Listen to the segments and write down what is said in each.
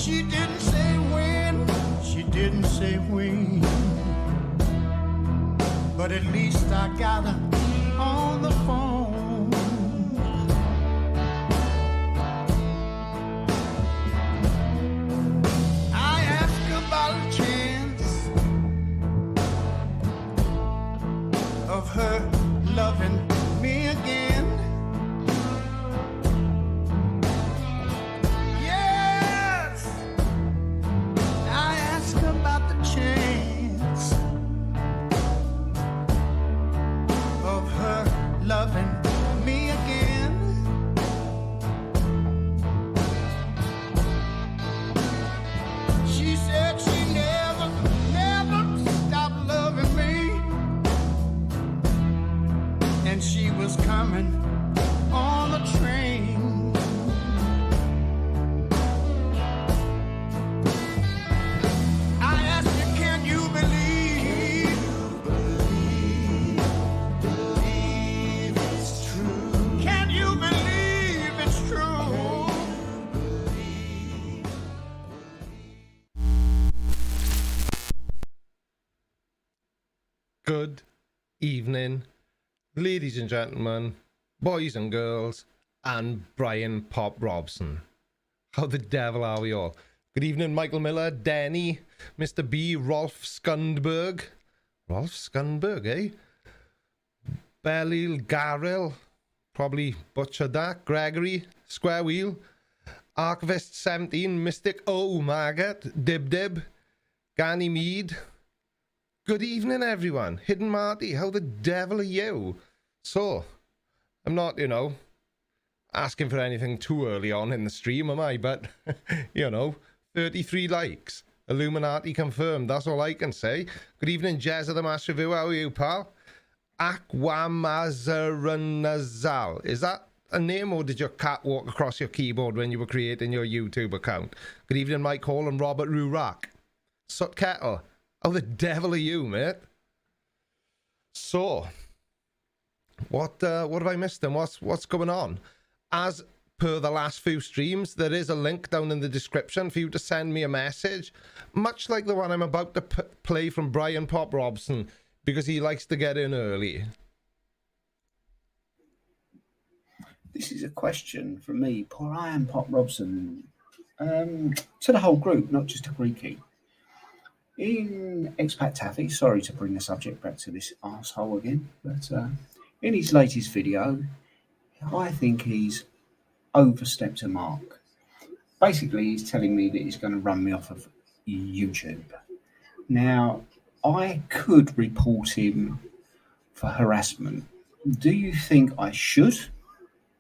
She didn't say when, she didn't say when, but at least I got her on the phone. I asked about a chance of her loving me again. Yes, I asked about the chance of her loving me again. She said she never stopped loving me, and she was coming on a train. I asked her, can you believe it's true? Can you believe it's true? Good evening, ladies and gentlemen, boys and girls, and Brian Pop Robson. How the devil are we all? Good evening, Michael Miller, Denny, Mr. B, Rolf Skundberg. Rolf Skundberg, eh? Belil Garrel, probably butchered that. Gregory, Square Wheel, Archivist 17, Mystic O, Margaret, Dib, Ganymede. Good evening, everyone. Hidden Marty, how the devil are you? So, I'm not, asking for anything too early on in the stream, am I? But, 33 likes. Illuminati confirmed, that's all I can say. Good evening, Jez of the Mass Review. How are you, pal? Aquamazaranazal. Is that a name, or did your cat walk across your keyboard when you were creating your YouTube account? Good evening, Mike Hall and Robert Rurak. Sut Kettle. How the devil are you, mate? So, what have I missed then? What's going on? As per the last few streams, there is a link down in the description for you to send me a message, much like the one I'm about to play from Brian Pop Robson, because he likes to get in early. This is a question from me, Brian Pop Robson, to the whole group, not just to Greeky. In Expat Taffy, sorry to bring the subject back to this arsehole again, but in his latest video, I think he's overstepped a mark. Basically, he's telling me that he's going to run me off of YouTube. Now, I could report him for harassment. Do you think I should,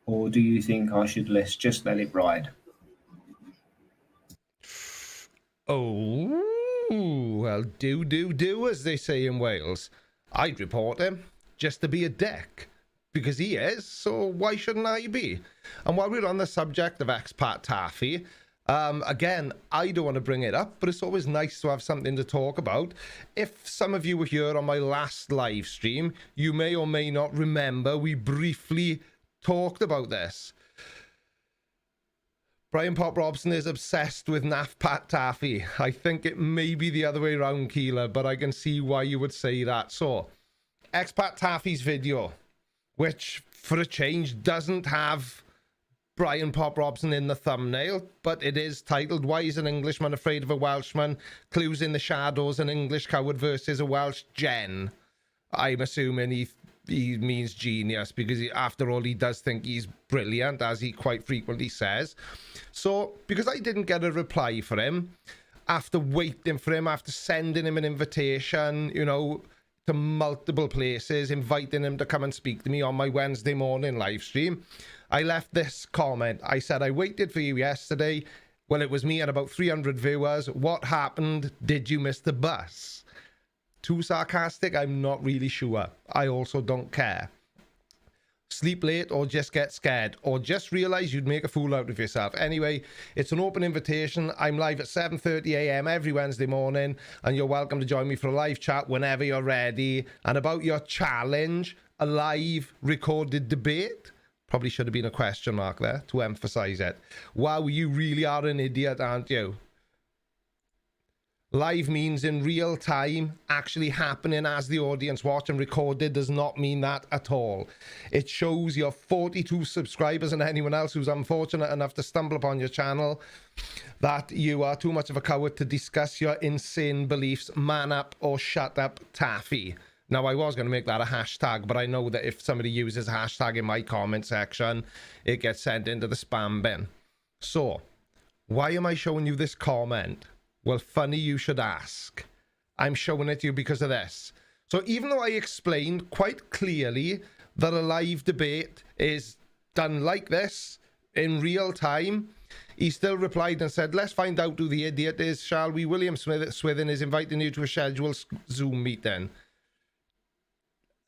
or do you think I should just let it ride? Oh. Well, do, as they say in Wales. I'd report him just to be a dick, because he is, so why shouldn't I be? And while we're on the subject of expat taffy, again, I don't want to bring it up, but it's always nice to have something to talk about. If some of you were here on my last live stream, you may or may not remember we briefly talked about this. Brian Pop Robson is obsessed with Naff Pat Taffy. I think it may be the other way around, Keeler, but I can see why you would say that. So, Expat Taffy's video, which, for a change, doesn't have Brian Pop Robson in the thumbnail, but it is titled, Why is an Englishman Afraid of a Welshman? Clues in the Shadows, an English Coward versus a Welsh Gen. I'm assuming he means genius, because after all, he does think he's brilliant, as he quite frequently says. So, because I didn't get a reply for him, after waiting for him, after sending him an invitation, to multiple places, inviting him to come and speak to me on my Wednesday morning live stream, I left this comment. I said, I waited for you yesterday. Well, it was me and about 300 viewers. What happened? Did you miss the bus? Too sarcastic? I'm not really sure. I also don't care. Sleep late, or just get scared, or just realize you'd make a fool out of yourself. Anyway, it's an open invitation. I'm live at 7:30 a.m. every Wednesday morning, and you're welcome to join me for a live chat whenever you're ready. And about your challenge, a live recorded debate. Probably should have been a question mark there to emphasize it. Wow, you really are an idiot, aren't you? Live means in real time, actually happening as the audience watch, and recorded does not mean that at all. It shows your 42 subscribers and anyone else who's unfortunate enough to stumble upon your channel that you are too much of a coward to discuss your insane beliefs. Man up or shut up, Taffy. Now, I was going to make that a hashtag, but I know that if somebody uses a hashtag in my comment section, it gets sent into the spam bin. So, why am I showing you this comment? Well, funny you should ask. I'm showing it to you because of this. So even though I explained quite clearly that a live debate is done like this in real time, he still replied and said, let's find out who the idiot is, shall we? William Swithin is inviting you to a scheduled Zoom meeting.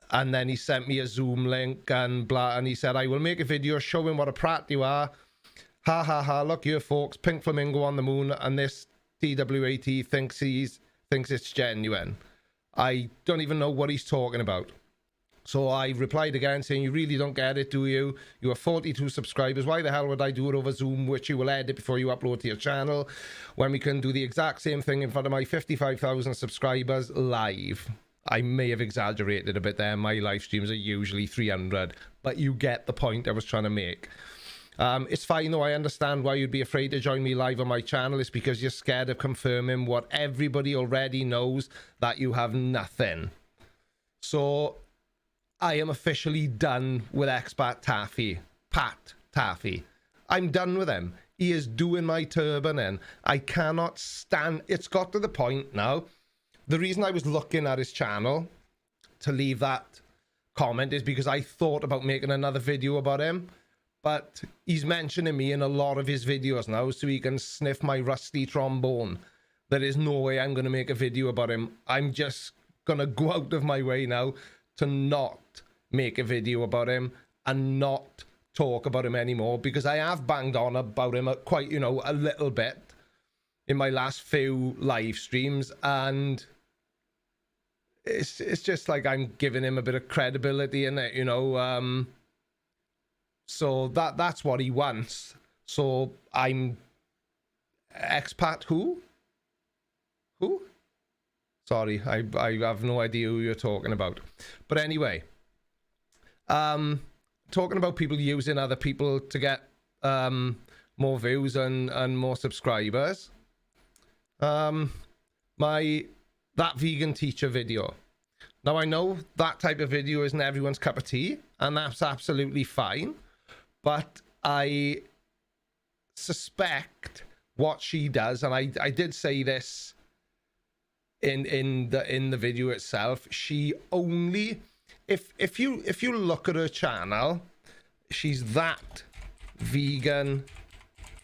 And then he sent me a Zoom link and blah, and he said, I will make a video showing what a prat you are. Ha ha ha, look here folks, pink flamingo on the moon, and this TWAT thinks it's genuine. I don't even know what he's talking about. So I replied again saying, you really don't get it, do you? You have 42 subscribers. Why the hell would I do it over Zoom, which you will edit before you upload to your channel, when we can do the exact same thing in front of my 55,000 subscribers live? I may have exaggerated a bit there. My live streams are usually 300, but you get the point I was trying to make. It's fine though. I understand why you'd be afraid to join me live on my channel. It's because you're scared of confirming what everybody already knows, that you have nothing. So I am officially done with expat Taffy. Pat Taffy. I'm done with him. He is doing my turban in. I cannot stand. It's got to the point now. The reason I was looking at his channel to leave that comment is because I thought about making another video about him. But he's mentioning me in a lot of his videos now, so he can sniff my rusty trombone. There is no way I'm going to make a video about him. I'm just going to go out of my way now to not make a video about him and not talk about him anymore, because I have banged on about him quite, you know, a little bit in my last few live streams, and it's just like I'm giving him a bit of credibility in it, you know. So that's what he wants. So I'm expat who? Sorry, I have no idea who you're talking about. But anyway, talking about people using other people to get more views and more subscribers. That vegan teacher video. Now I know that type of video isn't everyone's cup of tea, and that's absolutely fine. But I suspect what she does, and I did say this in the video itself. She only, if you look at her channel, she's that vegan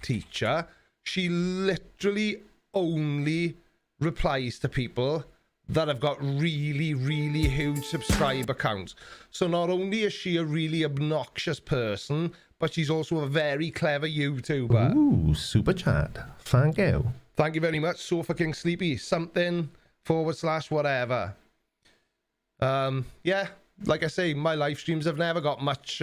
teacher. She literally only replies to people that have got really, really huge subscriber counts. So not only is she a really obnoxious person, but she's also a very clever YouTuber. Ooh, super chat. Thank you. Thank you very much. So fucking sleepy. Something / whatever. Yeah, like I say, my live streams have never got much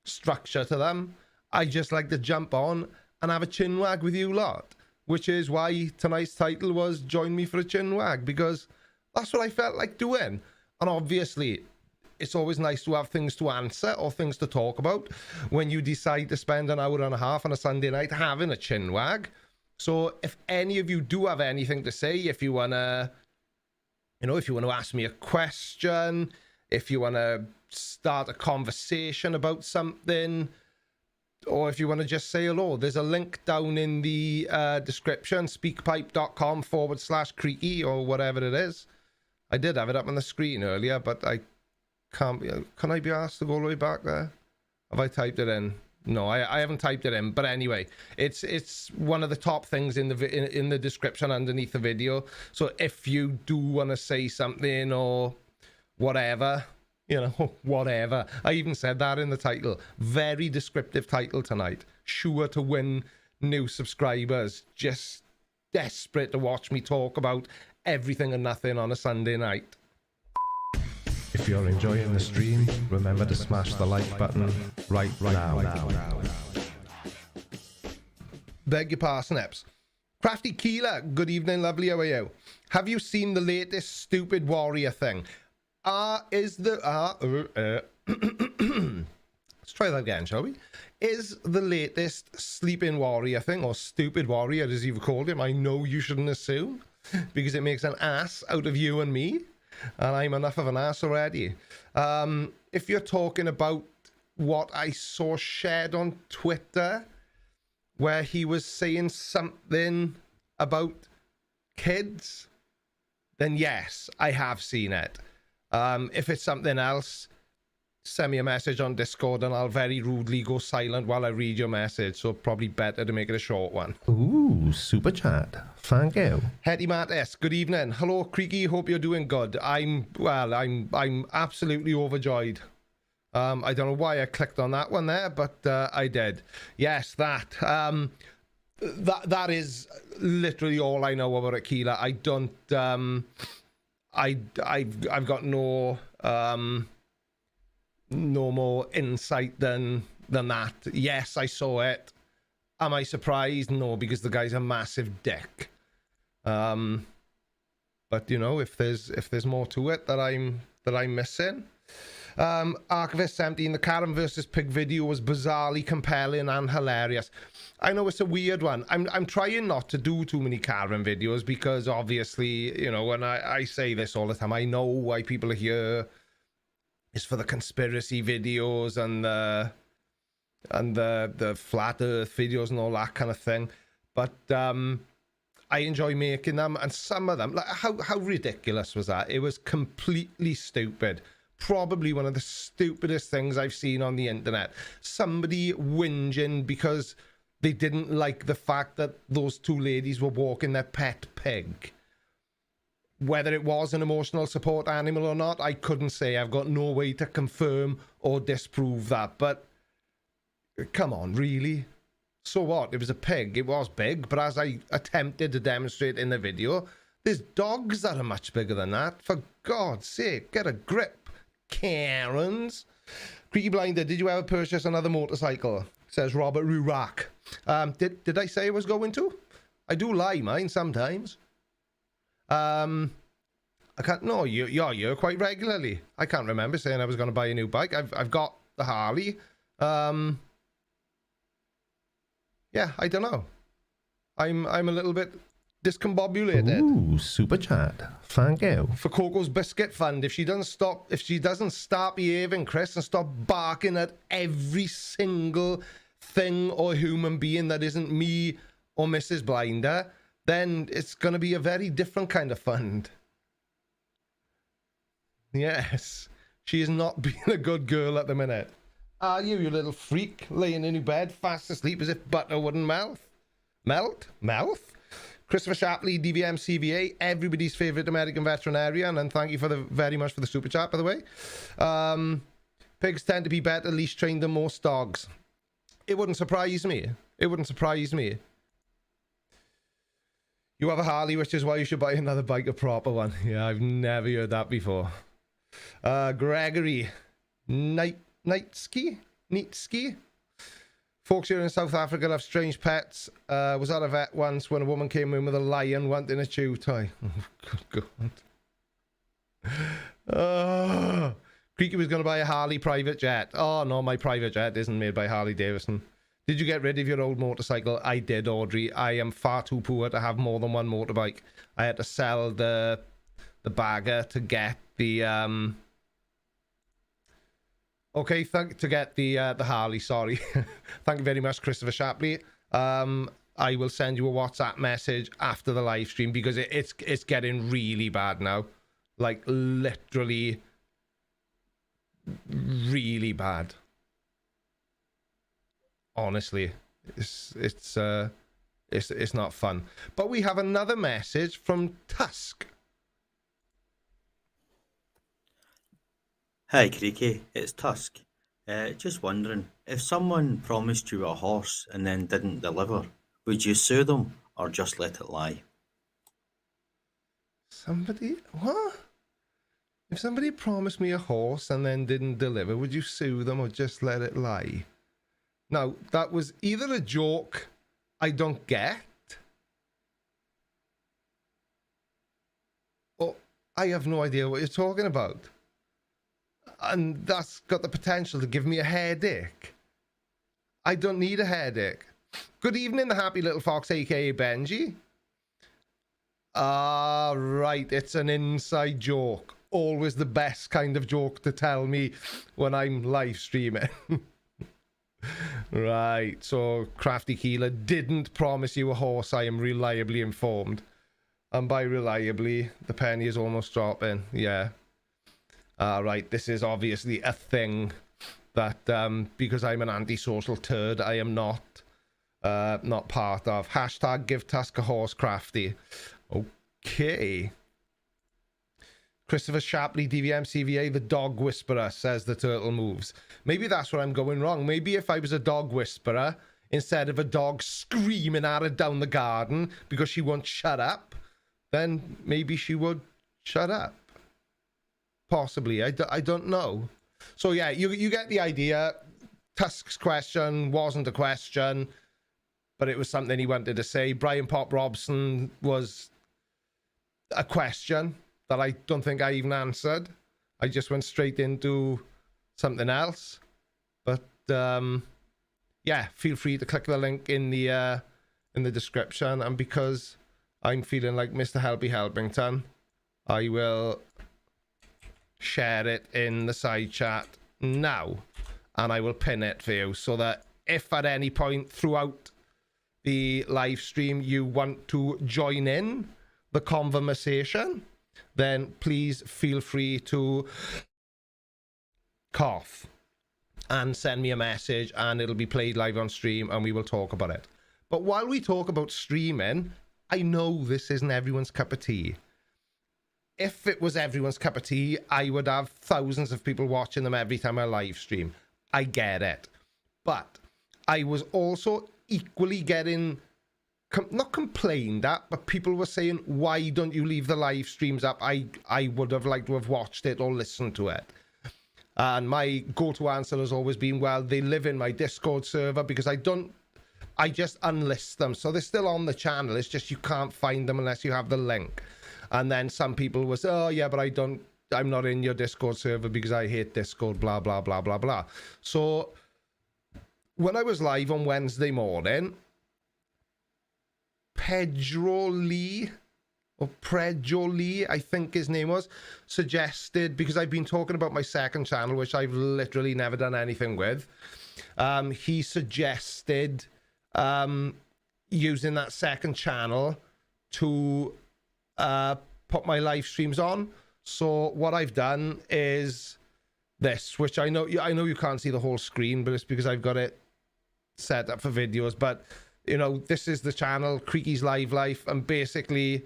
structure to them. I just like to jump on and have a chinwag with you lot, which is why tonight's title was Join Me for a Chinwag, because that's what I felt like doing. And obviously, it's always nice to have things to answer or things to talk about when you decide to spend an hour and a half on a Sunday night having a chinwag. So if any of you do have anything to say, if you want to, you know, if you want to ask me a question, if you want to start a conversation about something, or if you want to just say hello, there's a link down in the description, speakpipe.com/creaky or whatever it is. I did have it up on the screen earlier, but I can't. Can I be asked to go all the way back there? Have I typed it in? No, I haven't typed it in. But anyway, it's one of the top things in the description underneath the video. So if you do want to say something or whatever, you know, whatever. I even said that in the title. Very descriptive title tonight. Sure to win new subscribers. Just desperate to watch me talk about everything and nothing on a Sunday night. If you're enjoying the stream, remember to smash the like button right now. Beg your parsnips. Crafty Keeler, good evening, lovely. How are you? Have you seen the latest stupid warrior thing? Let's try that again, shall we? Is the latest sleeping warrior thing, or stupid warrior as you've called him, I know you shouldn't assume, because it makes an ass out of you and me, and I'm enough of an ass already. If you're talking about what I saw shared on Twitter, where he was saying something about kids, then yes, I have seen it. If it's something else, send me a message on Discord and I'll very rudely go silent while I read your message, so probably better to make it a short one. Ooh, super chat. Thank you. Hetty Mattis, good evening. Hello, Creaky, hope you're doing good. I'm absolutely overjoyed. I don't know why I clicked on that one there, but I did. Yes, that is literally all I know about Aquila. I don't I've got no more insight than that. Yes, I saw it. Am I surprised? No, because the guy's a massive dick. But you know, if there's more to it that I'm missing. Archivist 17, the Karen versus Pig video was bizarrely compelling and hilarious. I know it's a weird one. I'm trying not to do too many Karen videos because obviously, you know, when I say this all the time, I know why people are here. It's for the conspiracy videos and the flat earth videos and all that kind of thing. But I enjoy making them, and some of them, like how ridiculous was that? It was completely stupid. Probably one of the stupidest things I've seen on the internet. Somebody whinging because they didn't like the fact that those two ladies were walking their pet pig. Whether it was an emotional support animal or not, I couldn't say. I've got no way to confirm or disprove that. But come on, really? So what? It was a pig. It was big, but as I attempted to demonstrate in the video, there's dogs that are much bigger than that. For God's sake, get a grip, Karens. Creaky Blinder, did you ever purchase another motorcycle? Says Robert Rurak. Did I say I was going to? I do lie, mine, sometimes. I can't. No, you're quite regularly. I can't remember saying I was going to buy a new bike. I've got the Harley. Yeah, I don't know. I'm a little bit discombobulated. Ooh, super chat. Thank you. For Coco's Biscuit Fund, if she doesn't start behaving, Chris, and stop barking at every single thing or human being that isn't me or Mrs. Blinder, then it's going to be a very different kind of fund. Yes, she is not being a good girl at the minute. Are you, you little freak, laying in your bed, fast asleep as if butter wouldn't melt? Mouth? Christopher Shapley, DVM CVA, everybody's favourite American veterinarian, and thank you very much for the super chat, by the way. Pigs tend to be better leash trained than most dogs. It wouldn't surprise me. It wouldn't surprise me. You have a Harley, which is why you should buy another bike, a proper one. Yeah, I've never heard that before. Gregory Nitski. Folks here in South Africa have strange pets. Was at a vet once when a woman came in with a lion wanting a chew toy. Oh, good God. Creaky was going to buy a Harley private jet. Oh, no, my private jet isn't made by Harley Davidson. Did you get rid of your old motorcycle? I did, Audrey. I am far too poor to have more than one motorbike. I had to sell the bagger to get the... Okay, to get the Harley, sorry. Thank you very much, Christopher Shapley. I will send you a WhatsApp message after the live stream because it's getting really bad now. Like, literally really bad. Honestly, it's not fun. But we have another message from Tusk. Hi Creaky, it's Tusk. Just wondering, if someone promised you a horse and then didn't deliver, would you sue them or just let it lie? Somebody? What? If somebody promised me a horse and then didn't deliver, would you sue them or just let it lie? Now, that was either a joke I don't get, I have no idea what you're talking about. And that's got the potential to give me a headache. I don't need a headache. Good evening, the happy little fox, aka Benji. Ah, right, it's an inside joke. Always the best kind of joke to tell me when I'm live streaming. Right, so Crafty Keeler didn't promise you a horse, I am reliably informed. And by reliably, the penny is almost dropping. Yeah. Right, this is obviously a thing that, because I'm an antisocial turd, I am not part of. Hashtag give Tusk a horse, Crafty. Okay. Christopher Shapley, DVM CVA, the dog whisperer, says the turtle moves. Maybe that's where I'm going wrong. Maybe if I was a dog whisperer, instead of a dog screaming at her down the garden because she won't shut up, then maybe she would shut up. Possibly. I don't know. So yeah, you get the idea. Tusk's question wasn't a question, but it was something he wanted to say. Brian Pop Robson was a question that I don't think I even answered. I just went straight into something else. But yeah, feel free to click the link in the description. And because I'm feeling like Mr. Helpy Helpington, I will share it in the side chat now, and I will pin it for you, so that if at any point throughout the live stream you want to join in the conversation, then please feel free to cough and send me a message, and it'll be played live on stream and we will talk about it. But while we talk about streaming, I know this isn't everyone's cup of tea. If it was everyone's cup of tea, I would have thousands of people watching them every time I live stream. I get it. But I was also equally getting, not complained at, but people were saying, why don't you leave the live streams up? I would have liked to have watched it or listened to it. And my go-to answer has always been, well, they live in my Discord server because I just unlist them. So they're still on the channel. It's just you can't find them unless you have the link. And then some people was, oh yeah, but I'm not in your Discord server because I hate Discord, blah, blah, blah, blah, blah. So when I was live on Wednesday morning, Pedro Lee, I think his name was, suggested, because I've been talking about my second channel, which I've literally never done anything with, he suggested using that second channel to put my live streams on. So what I've done is this, which I know you can't see the whole screen, but it's because I've got it set up for videos. But you know, this is the channel, Creaky's Live Life, and basically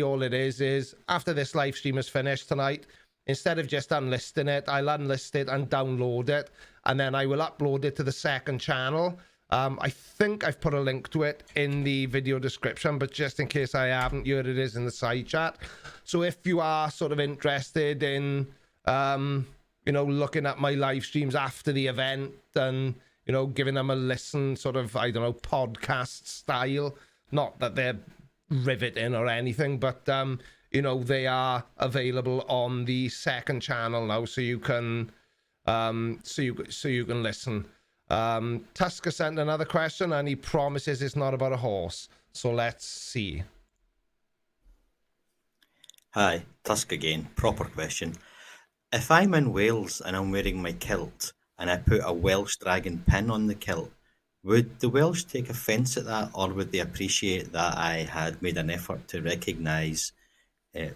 all it is after this live stream is finished tonight, instead of just unlisting it, I'll unlist it and download it, and then I will upload it to the second channel. I think I've put a link to it in the video description, but just in case I haven't, here it is in the side chat. So if you are sort of interested in, you know, looking at my live streams after the event and, you know, giving them a listen, sort of, I don't know, podcast style, not that they're riveting or anything, but, you know, they are available on the second channel now, so you can, so you can listen. Tusker sent another question, and he promises it's not about a horse. So let's see. Hi, Tusk again. Proper question. If I'm in Wales and I'm wearing my kilt and I put a Welsh dragon pin on the kilt, would the Welsh take offence at that, or would they appreciate that I had made an effort to recognise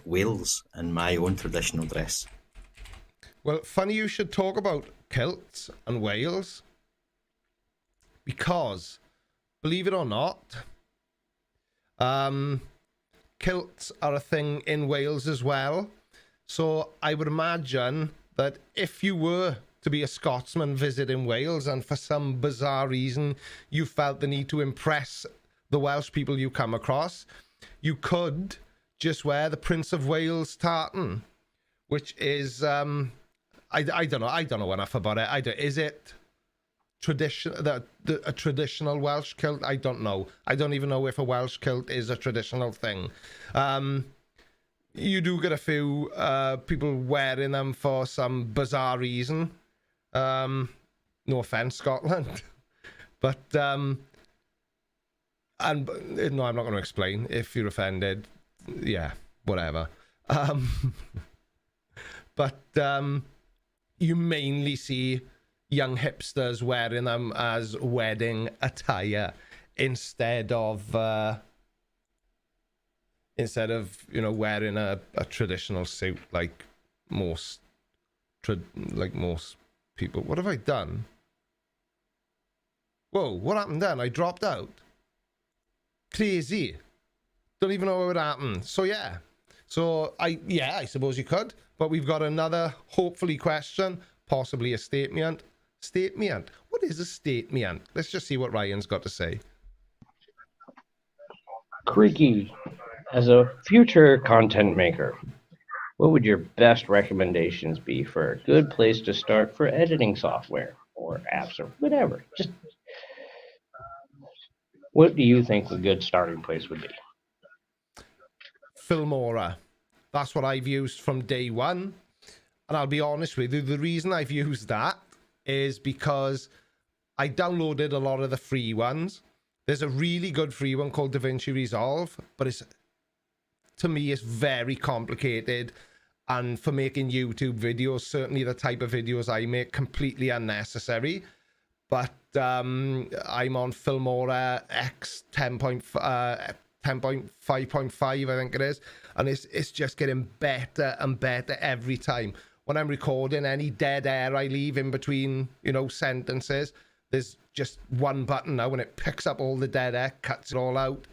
Wales in my own traditional dress? Well, funny you should talk about kilts and Wales, because, believe it or not, kilts are a thing in Wales as well. So I would imagine that if you were to be a Scotsman visiting Wales and for some bizarre reason you felt the need to impress the Welsh people you come across, you could just wear the Prince of Wales tartan, which is, I don't know enough about it. Is it a traditional Welsh kilt? I don't know. I don't even know if a Welsh kilt is a traditional thing. you do get a few people wearing them for some bizarre reason. No offense, Scotland. But, and no, I'm not going to explain. If you're offended, yeah, whatever. But you mainly see young hipsters wearing them as wedding attire instead of you know, wearing a traditional suit like most people. What have I done? Whoa, what happened then? I dropped out. Crazy. Don't even know what happened. So yeah. So I suppose you could. But we've got another, hopefully, question. Possibly a statement. Statement? What is a statement? Let's just see what Ryan's got to say. Creaky, as a future content maker, what would your best recommendations be for a good place to start for editing software or apps or whatever? Just what do you think a good starting place would be? Filmora. That's what I've used from day one. And I'll be honest with you, the reason I've used that is because I downloaded a lot of the free ones. There's a really good free one called DaVinci Resolve, but to me, it's very complicated. And for making YouTube videos, certainly the type of videos I make, completely unnecessary. But I'm on Filmora X 10.5.5, I think it is. And it's just getting better and better every time. When I'm recording, any dead air I leave in between, you know, sentences, there's just one button now and it picks up all the dead air, cuts it all out.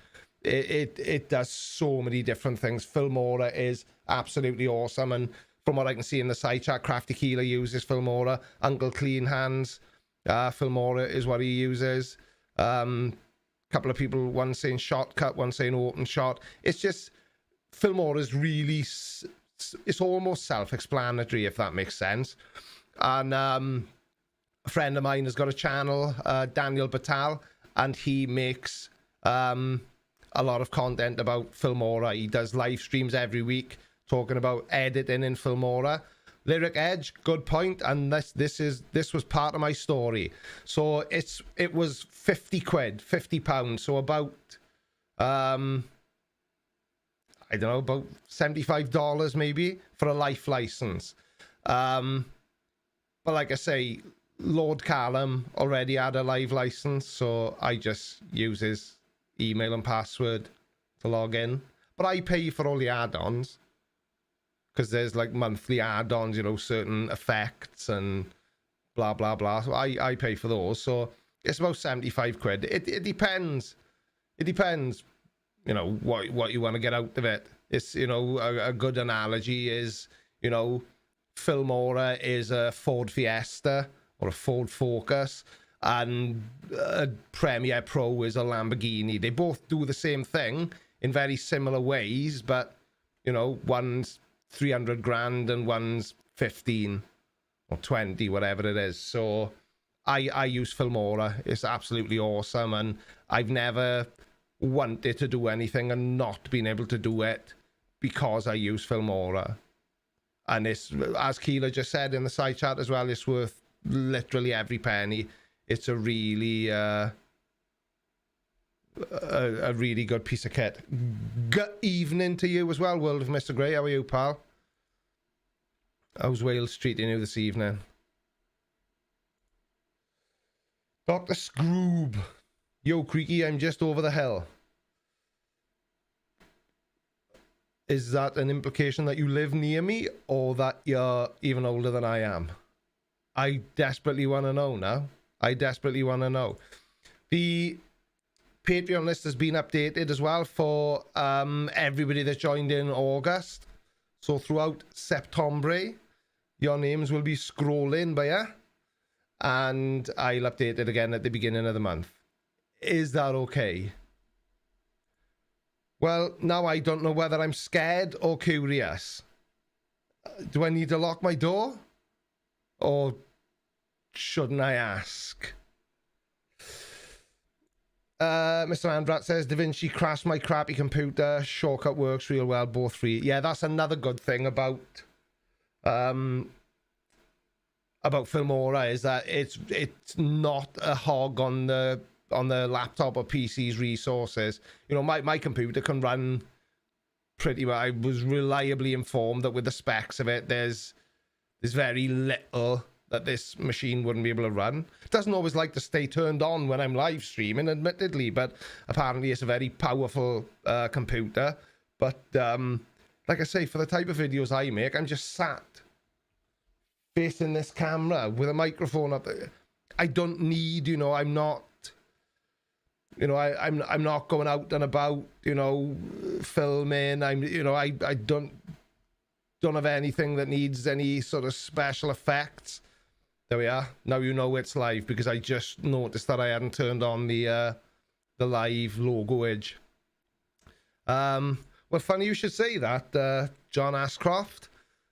It does so many different things. Filmora is absolutely awesome. And from what I can see in the side chat, Crafty Keeler uses Filmora. Uncle Clean Hands, Filmora is what he uses. Couple of people, one saying shortcut, one saying open shot. It's just, Filmora is really, it's almost self-explanatory, if that makes sense. And a friend of mine has got a channel, Daniel Batal, and he makes a lot of content about Filmora. He does live streams every week talking about editing in Filmora. Lyric Edge, good point, and this was part of my story. So it was 50 quid, £50, so about I don't know, about $75 maybe for a life license. But like I say, Lord Callum already had a live license, so I just use his email and password to log in. But I pay for all the add-ons, because there's like monthly add-ons, you know, certain effects and blah blah blah. So I pay for those. So it's about 75 quid. It depends. It depends, you know, what you want to get out of it. It's, you know, a good analogy is, you know, Filmora is a Ford Fiesta or a Ford Focus, and Premiere Pro is a Lamborghini. They both do the same thing in very similar ways, but, you know, one's 300 grand and one's 15 or 20, whatever it is. So I use Filmora. It's absolutely awesome, and I've never wanted to do anything and not been able to do it because I use Filmora. And it's, as Keela just said in the side chat as well, it's worth literally every penny. It's a really a really good piece of kit. Good evening to you as well, World of Mr. Grey. How are you, pal? How's Wales treating you this evening? Dr. Scroob. Yo, Creaky, I'm just over the hill. Is that an implication that you live near me, or that you're even older than I am? I desperately want to know now. I desperately want to know. The Patreon list has been updated as well for everybody that joined in August. So throughout September, your names will be scrolling by you, and I'll update it again at the beginning of the month. Is that okay? Well, now I don't know whether I'm scared or curious. Do I need to lock my door? Or shouldn't I ask? Mr. Andrat says, DaVinci crashed my crappy computer. Shortcut works real well, both free. Yeah, that's another good thing about Filmora, is that it's not a hog on the laptop or PC's resources. You know, my computer can run pretty well. I was reliably informed that with the specs of it, there's very little that this machine wouldn't be able to run. It doesn't always like to stay turned on when I'm live streaming, admittedly, but apparently it's a very powerful computer. But like I say, for the type of videos I make, I'm just sat facing this camera with a microphone up there. I don't need, you know, I'm not, you know, I'm not going out and about, you know, filming. I don't have anything that needs any sort of special effects. There we are. Now you know it's live, because I just noticed that I hadn't turned on the live logo edge. Well, funny you should say that, John Ashcroft,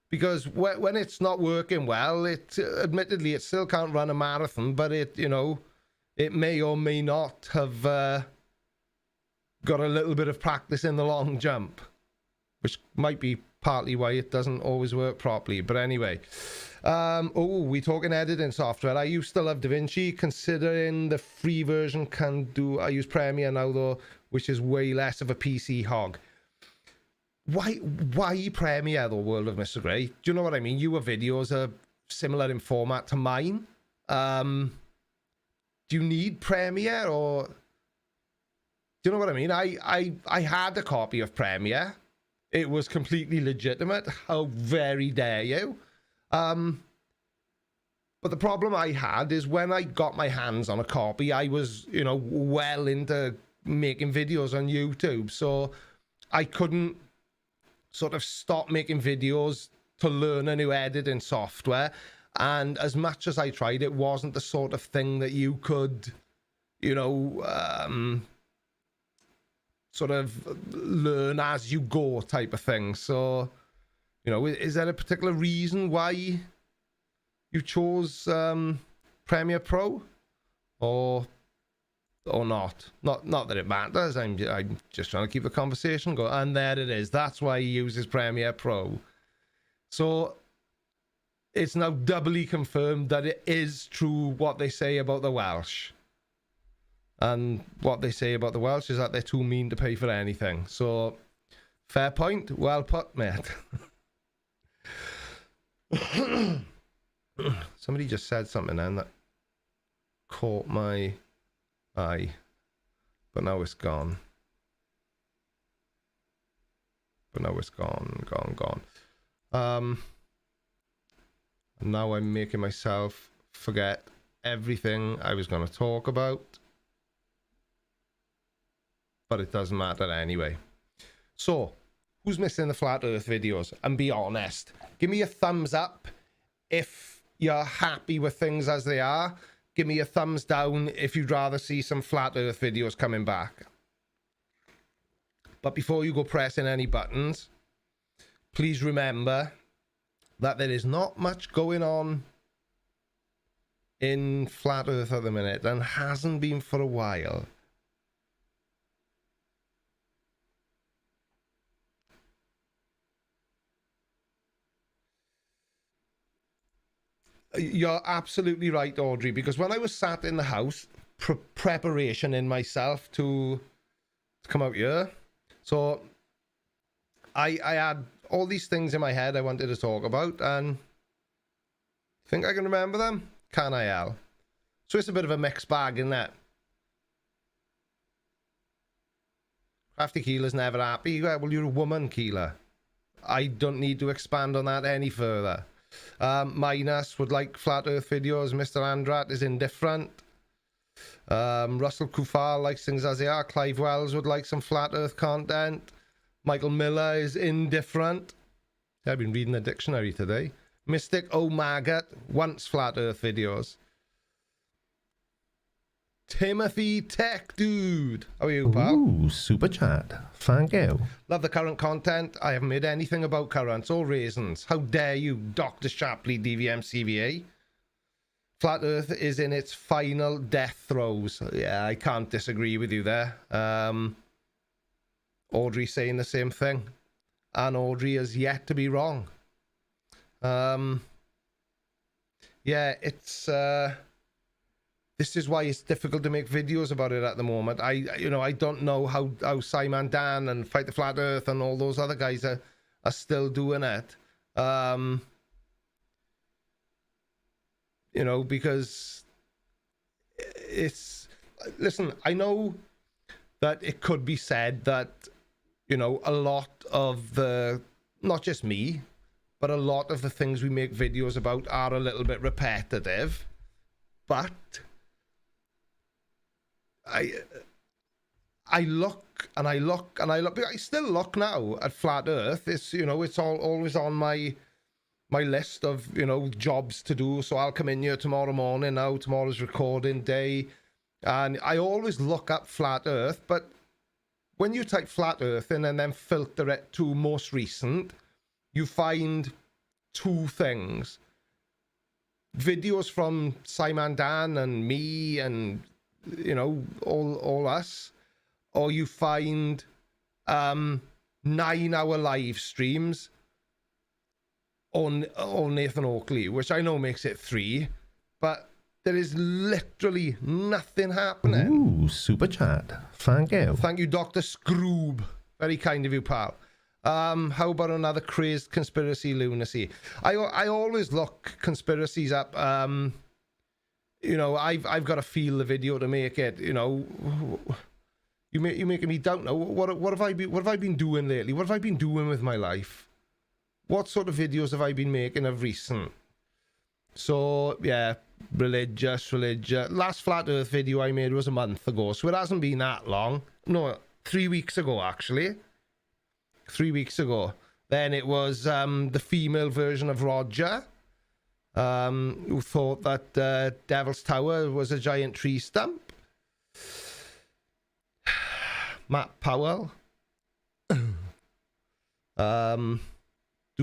because when it's not working well, admittedly it still can't run a marathon, but it may or may not have got a little bit of practice in the long jump, which might be partly why it doesn't always work properly. But anyway, we talking editing software. I used to love DaVinci, considering the free version can do. I use Premiere now though, which is way less of a PC hog. Why Premiere though, World of Mr. Grey? Do you know what I mean? Your videos are similar in format to mine. Do you need Premiere, or do you know what I mean? I had a copy of Premiere. It was completely legitimate. How very dare you? But the problem I had is when I got my hands on a copy, I was, you know, well into making videos on YouTube. So I couldn't sort of stop making videos to learn a new editing software. And as much as I tried, it wasn't the sort of thing that you could, you know, sort of learn as you go type of thing. So, you know, is there a particular reason why you chose Premiere Pro, or not? Not that it matters. I'm just trying to keep the conversation going. And there it is. That's why he uses Premiere Pro. So it's now doubly confirmed that it is true what they say about the Welsh. And what they say about the Welsh is that they're too mean to pay for anything. So, fair point. Well put, mate. Somebody just said something then that caught my eye. But now it's gone. Gone. And now I'm making myself forget everything I was going to talk about. But it doesn't matter anyway. So, who's missing the Flat Earth videos? And be honest. Give me a thumbs up if you're happy with things as they are. Give me a thumbs down if you'd rather see some Flat Earth videos coming back. But before you go pressing any buttons, please remember that there is not much going on in Flat Earth at the minute, and hasn't been for a while. You're absolutely right, Audrey, because when I was sat in the house, preparation in myself to come out here, so I had all these things in my head I wanted to talk about, and think I can remember them? Can I, Al? So it's a bit of a mixed bag, isn't it? Crafty Keeler's never happy. Well, you're a woman, Keeler. I don't need to expand on that any further. Minus would like Flat Earth videos. Mr. Andrat is indifferent. Russell Kufar likes things as they are. Clive Wells would like some Flat Earth content. Michael Miller is indifferent. I've been reading the dictionary today. Mystic O'Maggot wants Flat Earth videos. Timothy Tech Dude. How are you, pal? Ooh, super chat. Thank you. Love the current content. I haven't made anything about currants or raisins. How dare you, Dr. Shapley, DVM CVA. Flat Earth is in its final death throes. Yeah, I can't disagree with you there. Audrey saying the same thing. And Audrey has yet to be wrong. Yeah, it's... this is why it's difficult to make videos about it at the moment. I don't know how Simon Dan and Fight the Flat Earth and all those other guys are still doing it. You know, because it's... Listen, I know that it could be said that, you know, a lot of the... Not just me, but a lot of the things we make videos about are a little bit repetitive. But... I look and I look and I look. I still look now at Flat Earth. It's, you know, it's always on my list of, you know, jobs to do. So I'll come in here tomorrow morning. Now tomorrow's recording day, and I always look up Flat Earth. But when you type Flat Earth in and then filter it to most recent, you find two things: videos from Simon Dan and me and, you know, all us, or you find 9-hour live streams on Nathan Oakley, which I know makes it 3, but there is literally nothing happening. Ooh, super chat. Thank you. Thank you, Dr. Scroob. Very kind of you, pal. How about another crazed conspiracy lunacy? I always look conspiracies up. You know, I've got to feel the video to make it. You know, you're making me doubt now. What have I been doing lately? What have I been doing with my life? What sort of videos have I been making of recent? So yeah, religious. Last Flat Earth video I made was a month ago, so it hasn't been that long. No, 3 weeks ago actually. 3 weeks ago. Then it was the female version of Roger, who thought that Devil's Tower was a giant tree stump. Matt Powell. Do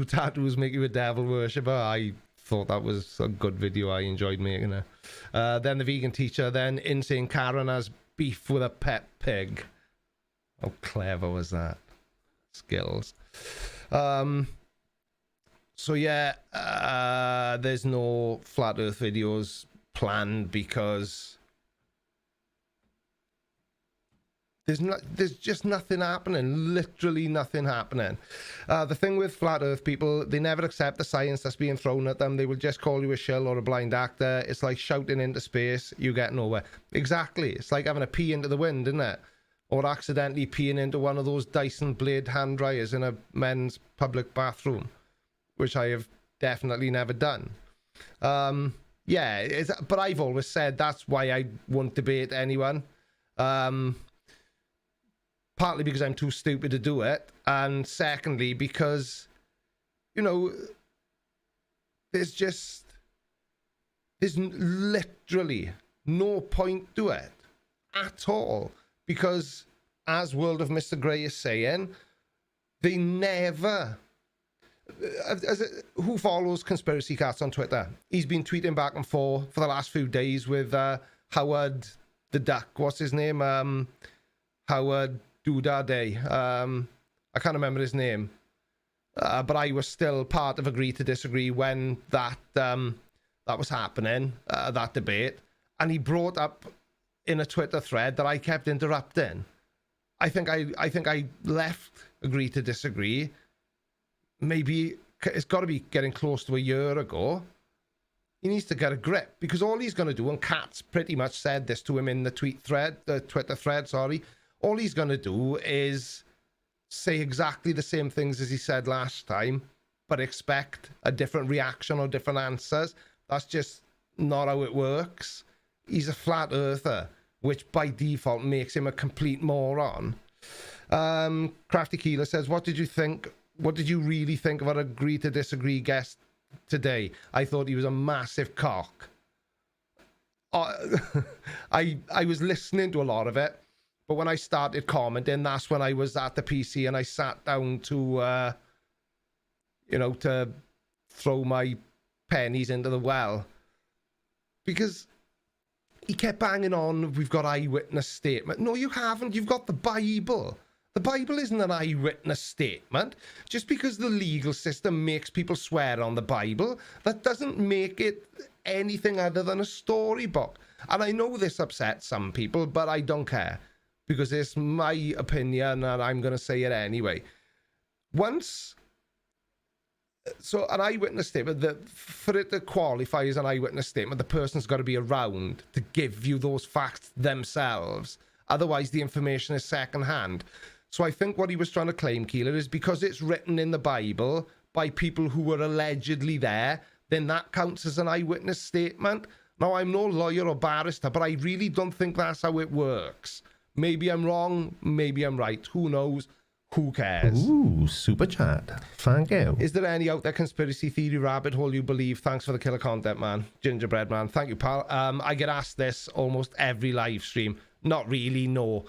tattoos make you a devil worshipper? I thought that was a good video. I enjoyed making it. Then the vegan teacher. Then Insane Karen has beef with a pet pig. How clever was that? Skills. So yeah, there's no Flat Earth videos planned because there's just nothing happening. Literally nothing happening. The thing with Flat Earth people, they never accept the science that's being thrown at them. They will just call you a shill or a blind actor. It's like shouting into space, you get nowhere. Exactly. It's like having a pee into the wind, isn't it? Or accidentally peeing into one of those Dyson blade hand dryers in a men's public bathroom, which I have definitely never done. Yeah, but I've always said that's why I won't debate anyone. Partly because I'm too stupid to do it, and secondly because, you know, there's literally no point to it at all. Because, as World of Mr. Grey is saying, they never... who follows Conspiracy Cats on Twitter? He's been tweeting back and forth for the last few days with Howard the Duck. What's his name? Howard Doodah Day. I can't remember his name. But I was still part of Agree to Disagree when that was happening, that debate. And he brought up in a Twitter thread that I kept interrupting. I think I left Agree to Disagree. Maybe it's got to be getting close to a year ago. He needs to get a grip, because all he's going to do, and Katz pretty much said this to him in the Twitter thread, sorry. All he's going to do is say exactly the same things as he said last time, but expect a different reaction or different answers. That's just not how it works. He's a flat earther, which by default makes him a complete moron. Crafty Keeler says, what did you really think of our Agree to Disagree guest today? I thought he was a massive cock. I was listening to a lot of it, but when I started commenting, that's when I was at the PC and I sat down to, to throw my pennies into the well. because he kept banging on, we've got eyewitness statement. No, you haven't. You've got the Bible. The Bible isn't an eyewitness statement. Just because the legal system makes people swear on the Bible, that doesn't make it anything other than a storybook. And I know this upsets some people, but I don't care, because it's my opinion and I'm going to say it anyway. So an eyewitness statement, for it to qualify as an eyewitness statement, the person's got to be around to give you those facts themselves. Otherwise, the information is secondhand. So I think what he was trying to claim, Keeler, is because it's written in the Bible by people who were allegedly there, then that counts as an eyewitness statement. Now, I'm no lawyer or barrister, but I really don't think that's how it works. Maybe I'm wrong, maybe I'm right. Who knows? Who cares? Ooh, super chat. Thank you. Is there any out there conspiracy theory rabbit hole you believe? Thanks for the killer content, man. Gingerbread man. Thank you, pal. I get asked this almost every live stream. Not really, no.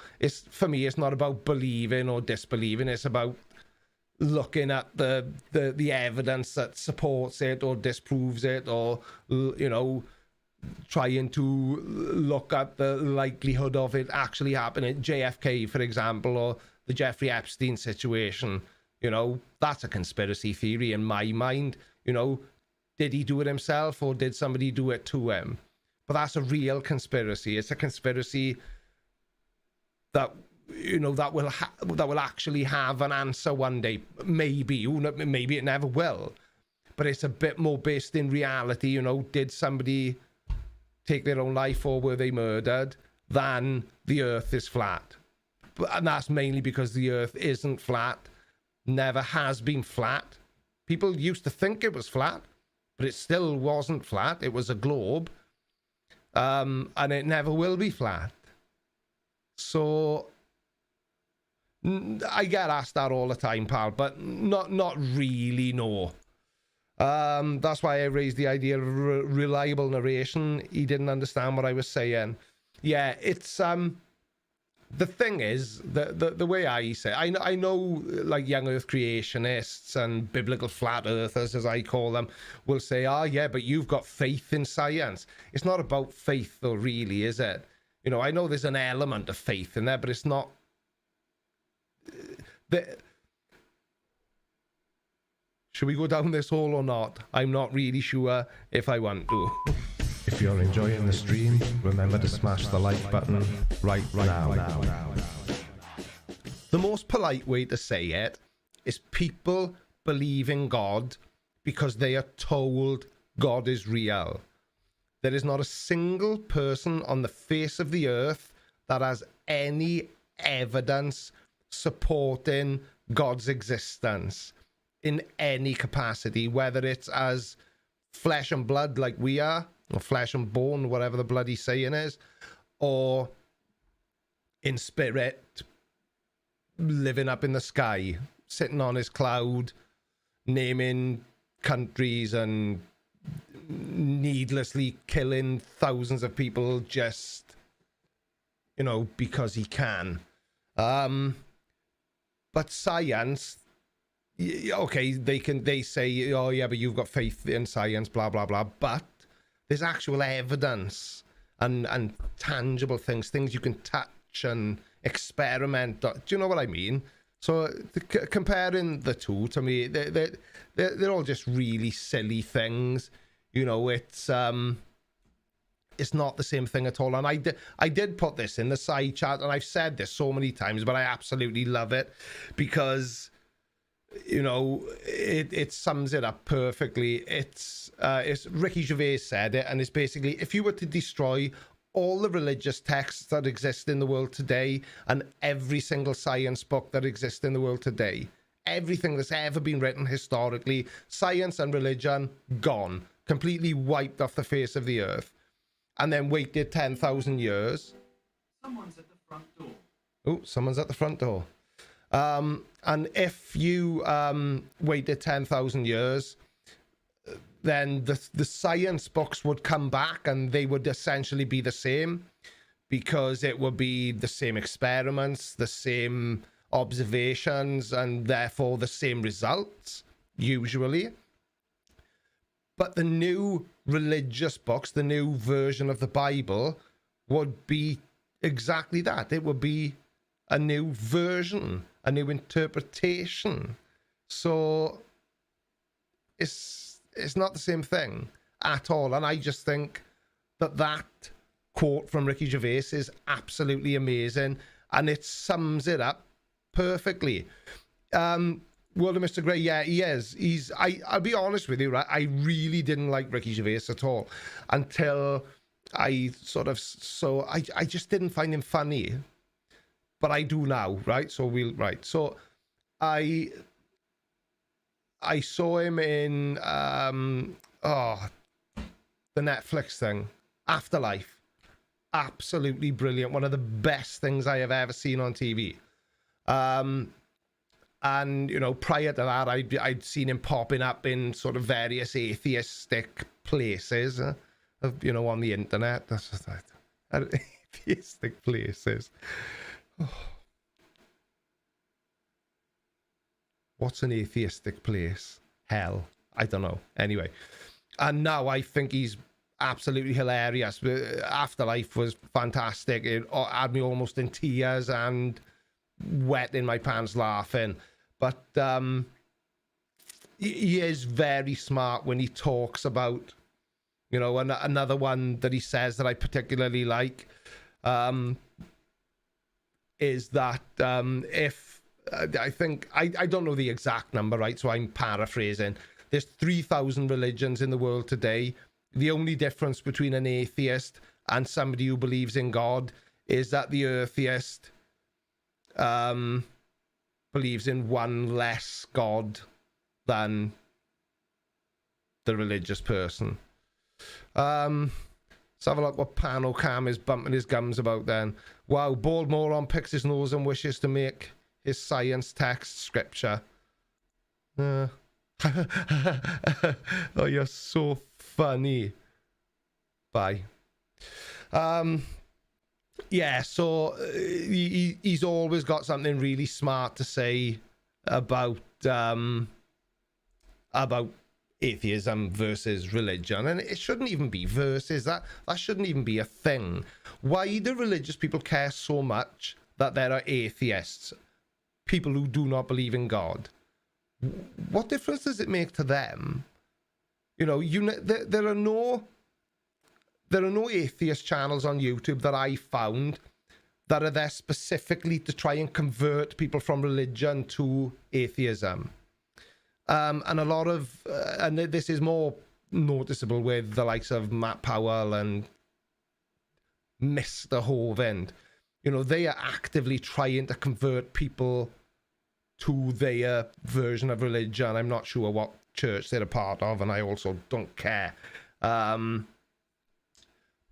For me, it's not about believing or disbelieving. It's about looking at the evidence that supports it or disproves it, or, you know, trying to look at the likelihood of it actually happening. JFK, for example, or the Jeffrey Epstein situation, you know, that's a conspiracy theory in my mind. You know, did he do it himself or did somebody do it to him? But that's a real conspiracy. It's a conspiracy that, you know, that will actually have an answer one day. Maybe it never will. But it's a bit more based in reality. You know, did somebody take their own life or were they murdered, than the earth is flat. And that's mainly because the earth isn't flat, never has been flat. People used to think it was flat, but it still wasn't flat. It was a globe, and it never will be flat. So I get asked that all the time, pal, but not really, no. That's why I raised the idea of reliable narration. He didn't understand what I was saying. Yeah, it's the thing is, the way I say, I know like young earth creationists and biblical flat earthers, as I call them, will say, yeah, but you've got faith in science. It's not about faith though, really, is it? You know, I know there's an element of faith in there, but it's not should we go down this hole or not? I'm not really sure if I want to. If you're enjoying the stream, remember to smash the like button right now. The most polite way to say it is people believe in God because they are told God is real. There is not a single person on the face of the earth that has any evidence supporting God's existence in any capacity, whether it's as flesh and blood like we are, or flesh and bone, whatever the bloody saying is, or in spirit, living up in the sky, sitting on his cloud, naming countries and needlessly killing thousands of people just, you know, because he can. But science, okay, they say, oh yeah, but you've got faith in science, blah blah blah, but there's actual evidence and tangible things you can touch and experiment. Do you know what I mean? So comparing the two, to me, they're all just really silly things. You know, it's not the same thing at all. And I did put this in the side chat, and I've said this so many times, but I absolutely love it because, you know, it sums it up perfectly. It's Ricky Gervais said it, and it's basically, if you were to destroy all the religious texts that exist in the world today and every single science book that exists in the world today, everything that's ever been written historically, science and religion, gone, completely wiped off the face of the earth, and then waited 10,000 years. Someone's at the front door. Oh, someone's at the front door. And if you waited 10,000 years, then the science books would come back and they would essentially be the same, because it would be the same experiments, the same observations, and therefore the same results, usually. But the new religious books, the new version of the Bible, would be exactly that. It would be a new version, a new interpretation. So it's not the same thing at all. And I just think that quote from Ricky Gervais is absolutely amazing, and it sums it up perfectly. World of Mr. Grey, yeah, he is. I'll be honest with you, right? I really didn't like Ricky Gervais at all until I I just didn't find him funny. But I do now, right? So I saw him in the Netflix thing, Afterlife. Absolutely brilliant. One of the best things I have ever seen on TV. And, you know, prior to that, I'd seen him popping up in sort of various atheistic places, you know, on the internet. That's just that. Atheistic places. Oh. What's an atheistic place? Hell. I don't know. Anyway. And now I think he's absolutely hilarious. Afterlife was fantastic. It had me almost in tears and wet in my pants laughing. But he is very smart when he talks about, you know, another one that he says that I particularly like is that if I think I don't know the exact number, right? So I'm paraphrasing. There's 3,000 religions in the world today. The only difference between an atheist and somebody who believes in God is that the atheist believes in one less God than the religious person. Let's have a look what Pano Cam is bumping his gums about then. Wow, bald moron picks his nose and wishes to make his science text scripture. Oh, you're so funny. Bye. Yeah, so he's always got something really smart to say about atheism versus religion, and it shouldn't even be versus. That shouldn't even be a thing. Why do religious people care so much that there are atheists, people who do not believe in God? What difference does it make to them? You know, there are no atheist channels on YouTube that I found that are there specifically to try and convert people from religion to atheism. And a lot of, and this is more noticeable with the likes of Matt Powell and Mr. Hovind. You know, they are actively trying to convert people to their version of religion. I'm not sure what church they're a part of, and I also don't care.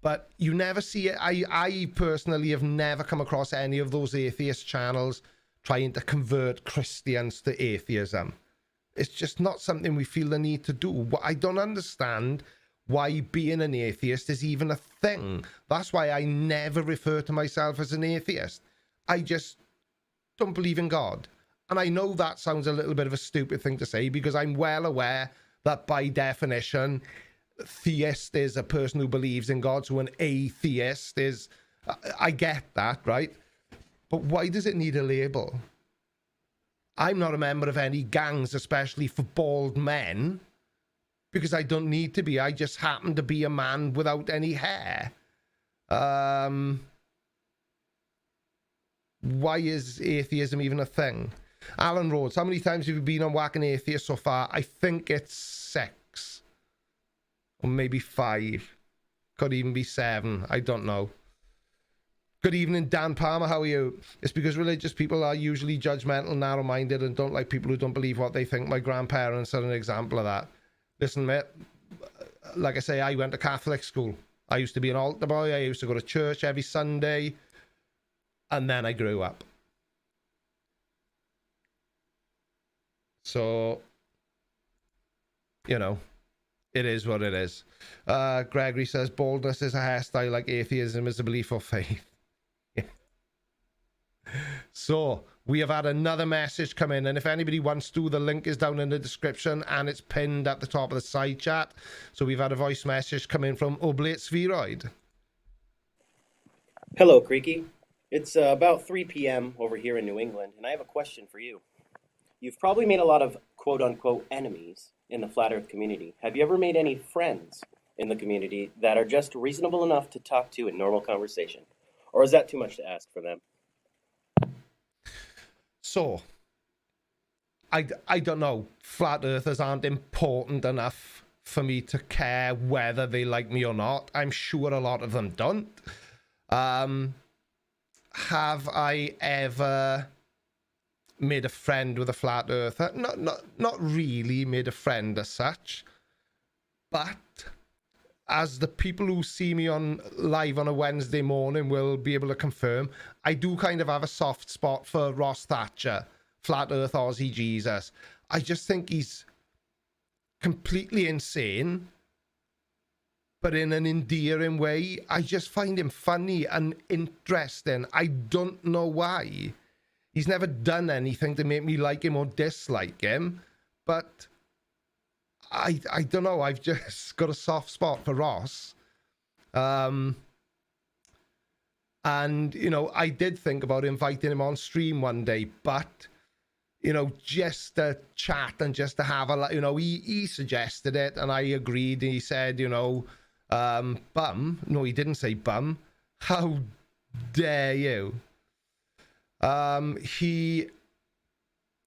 But you never see it. I personally have never come across any of those atheist channels trying to convert Christians to atheism. It's just not something we feel the need to do. I don't understand why being an atheist is even a thing. That's why I never refer to myself as an atheist. I just don't believe in God. And I know that sounds a little bit of a stupid thing to say, because I'm well aware that by definition, theist is a person who believes in God. So an atheist is, I get that, right? But why does it need a label? I'm not a member of any gangs, especially for bald men, because I don't need to be. I just happen to be a man without any hair. Why is atheism even a thing? Alan Rhodes, how many times have you been on Whacking Atheist so far? I think it's 6. Or maybe 5. Could even be 7. I don't know. Good evening, Dan Palmer. How are you? It's because religious people are usually judgmental, narrow-minded, and don't like people who don't believe what they think. My grandparents are an example of that. Listen, mate, like I say, I went to Catholic school. I used to be an altar boy. I used to go to church every Sunday. And then I grew up. So, you know, it is what it is. Gregory says, baldness is a hairstyle like atheism is a belief or faith. So we have had another message come in, and if anybody wants to, the link is down in the description and it's pinned at the top of the side chat. So we've had a voice message come in from Oblate Spheroid. Hello, Creaky. It's about 3 p.m. over here in New England, and I have a question for you. You've probably made a lot of quote-unquote enemies in the Flat Earth community. Have you ever made any friends in the community that are just reasonable enough to talk to in normal conversation? Or is that too much to ask for them? So, I don't know. Flat Earthers aren't important enough for me to care whether they like me or not. I'm sure a lot of them don't. Have I ever made a friend with a Flat Earther? Not really made a friend as such. But as the people who see me on live on a Wednesday morning will be able to confirm, I do kind of have a soft spot for Ross Thatcher, Flat Earth Aussie Jesus. I just think he's completely insane, but in an endearing way. I just find him funny and interesting. I don't know why. He's never done anything to make me like him or dislike him, but I don't know. I've just got a soft spot for Ross. And, you know, I did think about inviting him on stream one day, but, you know, just to chat and just to have a, you know, he suggested it and I agreed. And he said, you know, bum. No, he didn't say bum. How dare you?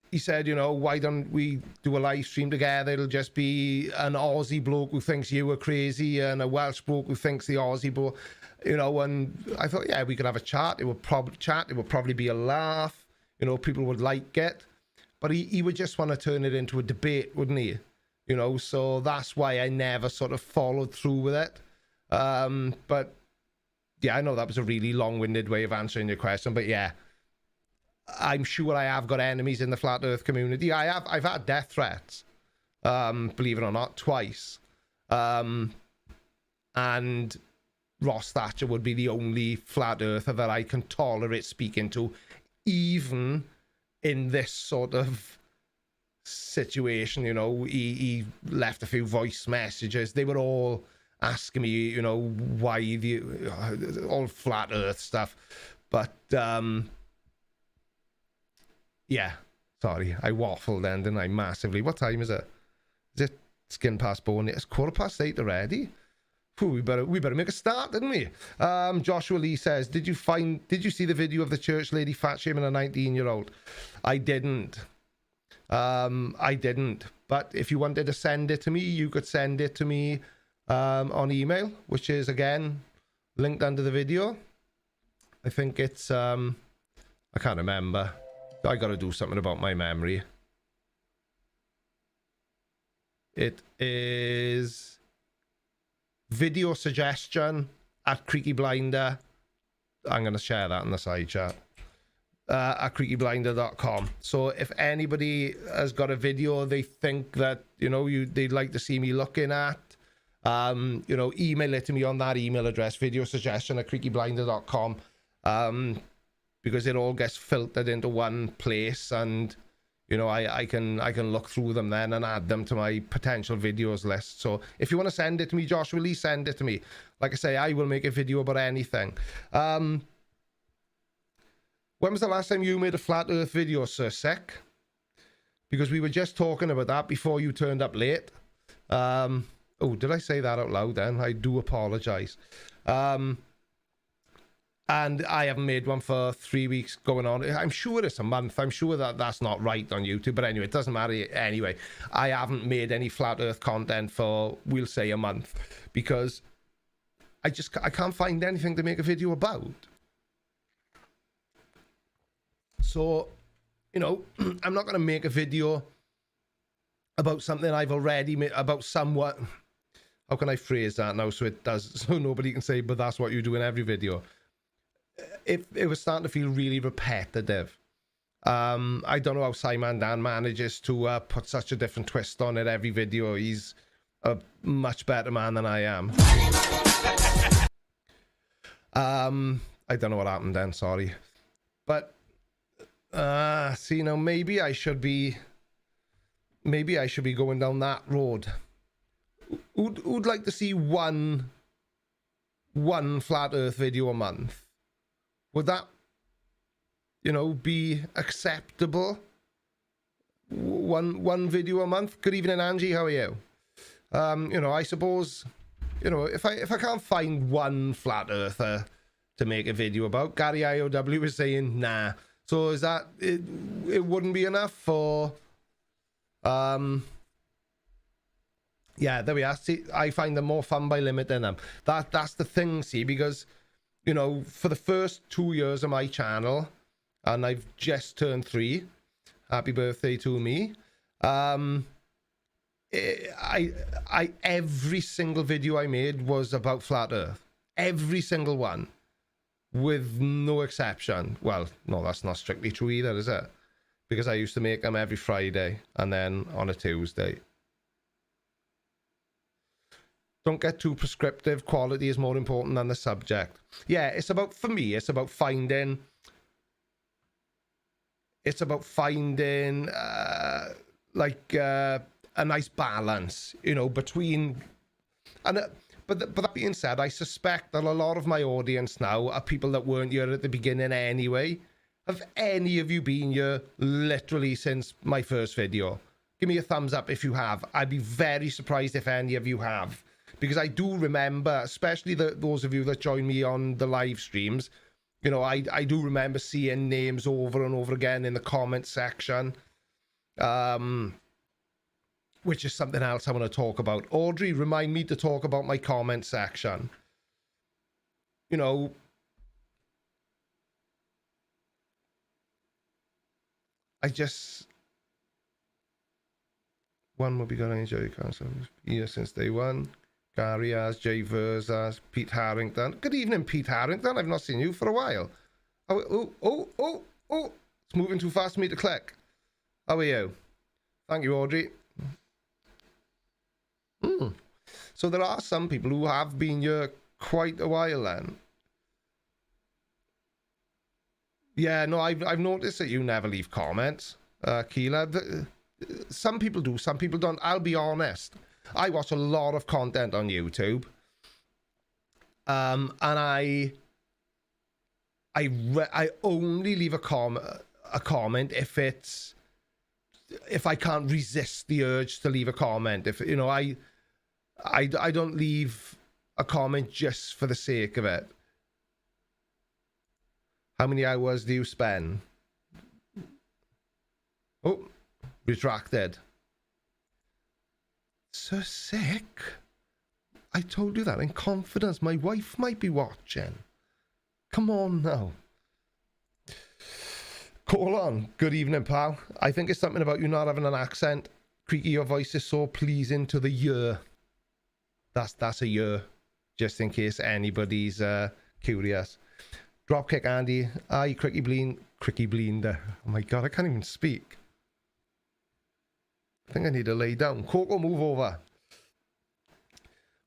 He said, you know, why don't we do a live stream together? It'll just be an Aussie bloke who thinks you were crazy and a Welsh bloke who thinks the Aussie bloke, you know. And I thought, yeah, we could have a chat. It would probably be a laugh. You know, people would like it. But he would just want to turn it into a debate, wouldn't he? You know, so that's why I never sort of followed through with it. But yeah, I know that was a really long-winded way of answering your question, but yeah. I'm sure I have got enemies in the Flat Earth community. I've had death threats, believe it or not, twice. And Ross Thatcher would be the only Flat Earther that I can tolerate speaking to, even in this sort of situation. You know, he left a few voice messages. They were all asking me, you know, why all Flat Earth stuff. But yeah, sorry, I waffled then, didn't I? Massively. What time is it? Is it skin past bone? It's 8:15 already. Ooh, we better make a start, didn't we? Joshua Lee says, did you see the video of the church lady fat shaming a 19-year-old? I didn't. But if you wanted to send it to me, you could send it to me on email, which is again linked under the video. I think it's I can't remember. I got to do something about my memory. It is videosuggestion at Creaky Blinder. I'm going to share that in the side chat. At creakyblinder.com. So if anybody has got a video they think that, you know, they'd like to see me looking at, you know, email it to me on that email address, videosuggestion at creakyblinder.com. Because it all gets filtered into one place, and you know, I can look through them then and add them to my potential videos list. So if you want to send it to me, Joshua Lee, send it to me. Like I say, I will make a video about anything. When was the last time you made a Flat Earth video, Sir Sick? Because we were just talking about that before you turned up late. Oh, did I say that out loud then? I do apologize. And I haven't made one for 3 weeks going on. I'm sure it's a month. I'm sure that that's not right on YouTube. But anyway, it doesn't matter anyway. I haven't made any Flat Earth content for, we'll say, a month. Because I can't find anything to make a video about. So, you know, I'm not going to make a video about something I've already made, about somewhat. How can I phrase that now so nobody can say, but that's what you do in every video. If it was starting to feel really repetitive. I don't know how Simon Dan manages to put such a different twist on it every video. He's a much better man than I am. I don't know what happened then, sorry. But See, now maybe I should be going down that road. Who'd like to see one flat earth video a month? Would that, be acceptable? One video a month? Good evening, Angie, how are you? I suppose, if I can't find one flat earther to make a video about, Gary IOW is saying nah. So is that it wouldn't be enough for yeah, there we are. See, I find them more fun by limiting them. That's the thing, see, because for the first 2 years of my channel, and I've just turned 3. Happy birthday to me. I every single video I made was about flat earth. Every single one. With no exception. Well, no, that's not strictly true either, is it? Because I used to make them every Friday and then on a Tuesday. Don't get too prescriptive. Quality is more important than the subject. Yeah, for me, it's about finding like a nice balance, between, but that being said, I suspect that a lot of my audience now are people that weren't here at the beginning anyway. Have any of you been here literally since my first video? Give me a thumbs up if you have. I'd be very surprised if any of you have, because I do remember, especially those of you that join me on the live streams, I do remember seeing names over and over again in the comment section, which is something else I want to talk about. Audrey, remind me to talk about my comment section. One will be going to enjoy your concert here since day one. Gary has, Jay Vers has, Pete Harrington. Good evening, Pete Harrington. I've not seen you for a while. Oh, it's moving too fast for me to click. How are you? Thank you, Audrey. So there are some people who have been here quite a while then. Yeah, no, I've noticed that you never leave comments, Keela. Some people do, some people don't. I'll be honest. I watch a lot of content on YouTube, and I only leave a comment if I can't resist the urge to leave a comment. If I don't leave a comment just for the sake of it. How many hours do you spend? Oh, retracted. So sick. I told you that in confidence. My wife might be watching. Come on now. Call on. Good evening, pal. I think it's something about you not having an accent. Creaky, your voice is so pleasing to the ear. That's a year, just in case anybody's curious. Dropkick Andy. Aye, Cricky Bleender. Oh my god, I can't even speak. I think I need to lay down. Coco, move over.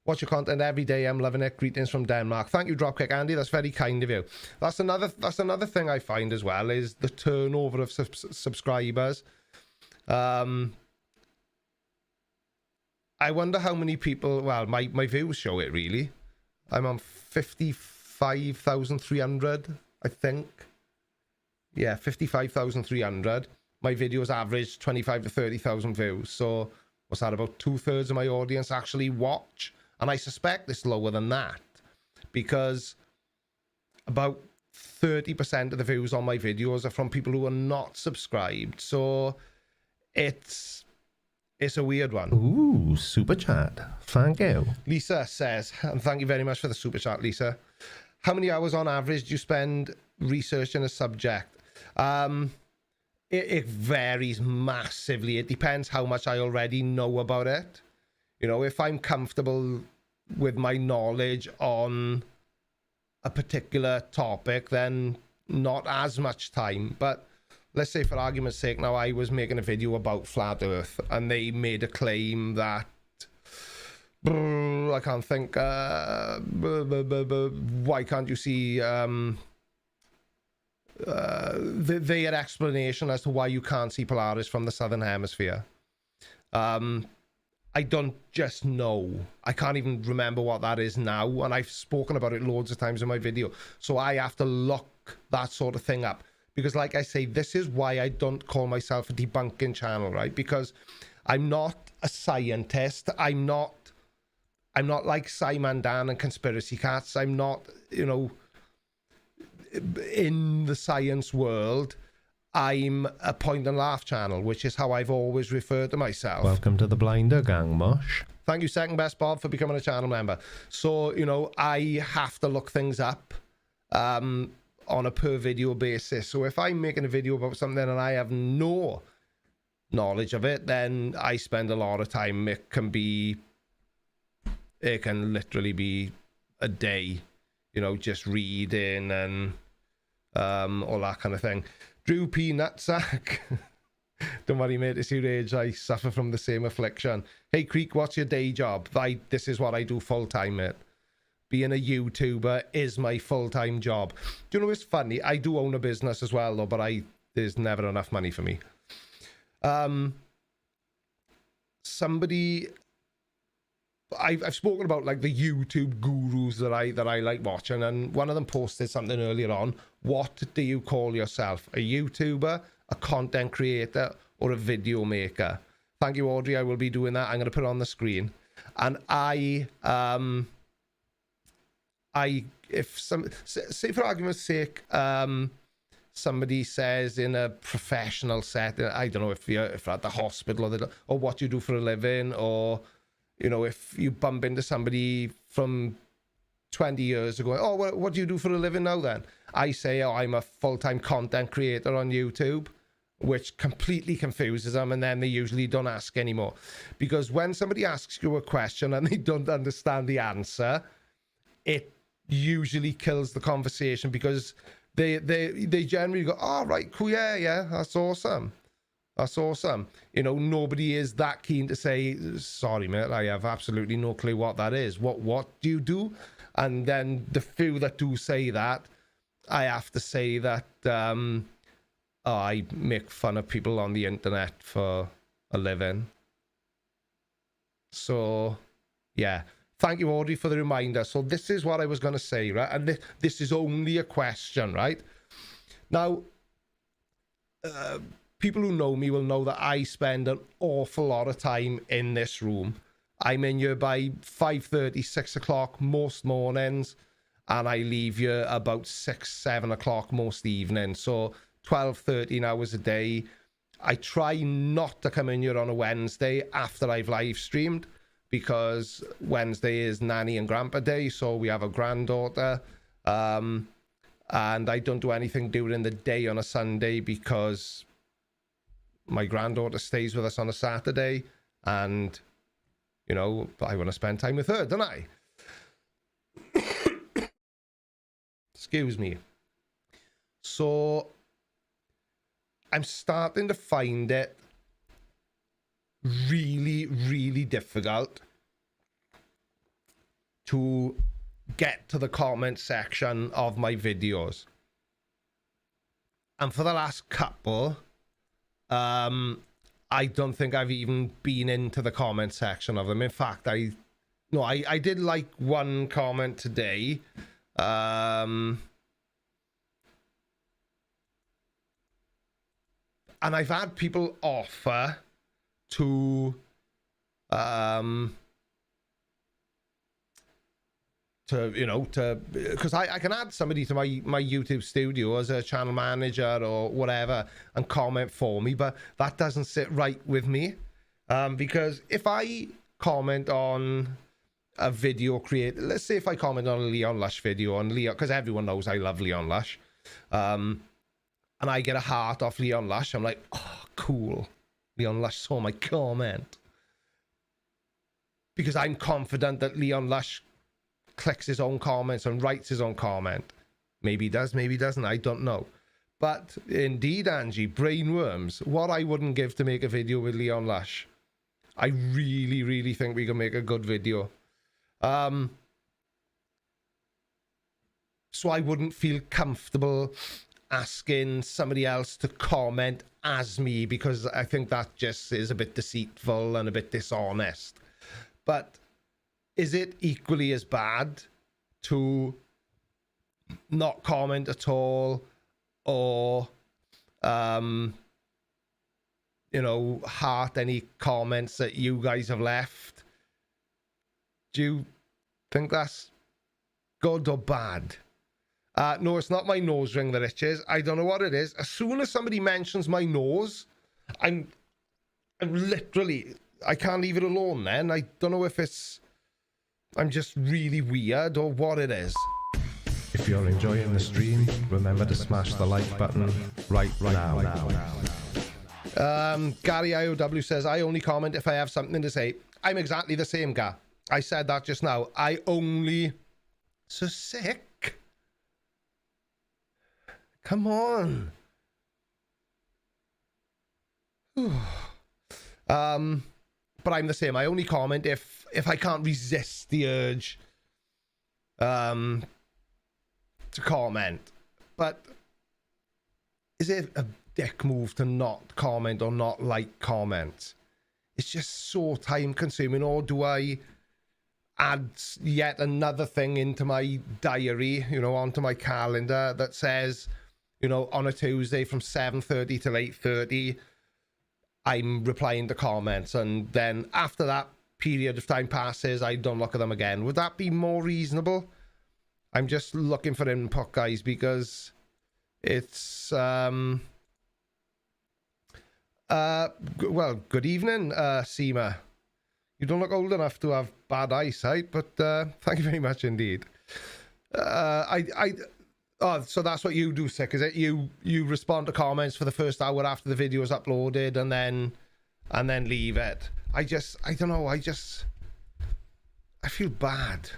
Watch your content every day. I'm loving it. Greetings from Denmark. Thank you, Dropkick Andy. That's very kind of you. That's another thing I find as well, is the turnover of subscribers. I wonder how many people, well, my views show it really. I'm on 55,300, I think. Yeah, 55,300. My videos average 25 to 30,000 views. So what's that, about 2/3 of my audience actually watch? And I suspect it's lower than that, because about 30% of the views on my videos are from people who are not subscribed. So it's a weird one. Ooh, super chat. Thank you. Lisa says, and thank you very much for the super chat, Lisa. How many hours on average do you spend researching a subject? It varies massively. It depends how much I already know about it. If I'm comfortable with my knowledge on a particular topic, then not as much time. But let's say, for argument's sake, now I was making a video about flat earth and they made a claim that I can't think, why can't you see their explanation as to why you can't see Polaris from the southern hemisphere. I don't just know. I can't even remember what that is now, and I've spoken about it loads of times in my video. So I have to look that sort of thing up. Because like I say, this is why I don't call myself a debunking channel, right? Because I'm not a scientist. I'm not like Simon Dan and Conspiracy Cats. I'm not, you know, in the science world. I'm a point and laugh channel, which is how I've always referred to myself. Welcome to the Blinder Gang, Mosh. Thank you, Second Best Bob, for becoming a channel member. So, you know, I have to look things up on a per video basis. So if I'm making a video about something and I have no knowledge of it, then I spend a lot of time. It can literally be a day, you know, just reading and all that kind of thing. Drew P. Nutsack. Don't worry, mate, it's your age. I suffer from the same affliction. Hey, Creek, what's your day job? This is what I do full-time, mate. Being a YouTuber is my full-time job. Do you know what's funny? I do own a business as well, though, but there's never enough money for me. Somebody... I've spoken about like the YouTube gurus that I like watching, and one of them posted something earlier on. What do you call yourself? A YouTuber, a content creator, or a video maker? Thank you, Audrey. I will be doing that. I'm going to put it on the screen. And say for argument's sake, somebody says in a professional setting, I don't know if you're at the hospital or what you do for a living, or you know, if you bump into somebody from 20 years ago, oh, what do you do for a living now then? I say, oh, I'm a full-time content creator on YouTube, which completely confuses them, and then they usually don't ask anymore. Because when somebody asks you a question and they don't understand the answer, it usually kills the conversation, because they generally go, oh, right, cool, yeah, that's awesome. That's awesome. You know, nobody is that keen to say, sorry, mate, I have absolutely no clue what that is. What do you do? And then the few that do say that, I have to say that I make fun of people on the internet for a living. So, yeah. Thank you, Audrey, for the reminder. So this is what I was going to say, right? And this is only a question, right? Now, people who know me will know that I spend an awful lot of time in this room. I'm in here by 5:30, 6 o'clock most mornings, and I leave here about 6, 7 o'clock most evenings. So 12, 13 hours a day. I try not to come in here on a Wednesday after I've live streamed, because Wednesday is Nanny and Grandpa Day, so we have a granddaughter. And I don't do anything during the day on a Sunday, because my granddaughter stays with us on a Saturday, and, you know, I want to spend time with her, don't I? Excuse me. So, I'm starting to find it really, really difficult to get to the comment section of my videos. And for the last couple... I don't think I've even been into the comment section of them. In fact, I did like one comment today. And I've had people offer to because I can add somebody to my YouTube studio as a channel manager or whatever and comment for me, but that doesn't sit right with me, because if I comment on a video creator, let's say if I comment on a Leon Lush video on Leon, because everyone knows I love Leon Lush, and I get a heart off Leon Lush, I'm like, oh, cool, Leon Lush saw my comment, because I'm confident that Leon Lush clicks his own comments and writes his own comment. Maybe he does, maybe he doesn't, I don't know. But indeed, Angie, brainworms, what I wouldn't give to make a video with Leon Lush. I really, really think we can make a good video. So I wouldn't feel comfortable asking somebody else to comment as me, because I think that just is a bit deceitful and a bit dishonest. But is it equally as bad to not comment at all, or you know, heart any comments that you guys have left? Do you think that's good or bad? No, it's not my nose ring that itches. I don't know what it is. As soon as somebody mentions my nose, I'm literally, I can't leave it alone then. I don't know if I'm just really weird or what it is. If you're enjoying the stream, remember to smash the like button right now. Gary IOW says, I only comment if I have something to say. I'm exactly the same guy. I said that just now. I only... So sick. Come on. But I'm the same. I only comment if I can't resist the urge to comment. But is it a dick move to not comment or not like comments? It's just so time consuming. Or do I add yet another thing into my diary, you know, onto my calendar that says, you know, on a Tuesday from 7:30 till 8:30, I'm replying to comments, and then after that period of time passes, I don't look at them again. Would that be more reasonable? I'm just looking for input, guys, because it's well, good evening, Seema. You don't look old enough to have bad eyesight, but thank you very much indeed. Oh, so that's what you do, Sick, is it? You respond to comments for the first hour after the video is uploaded, and then leave it. I don't know. I feel bad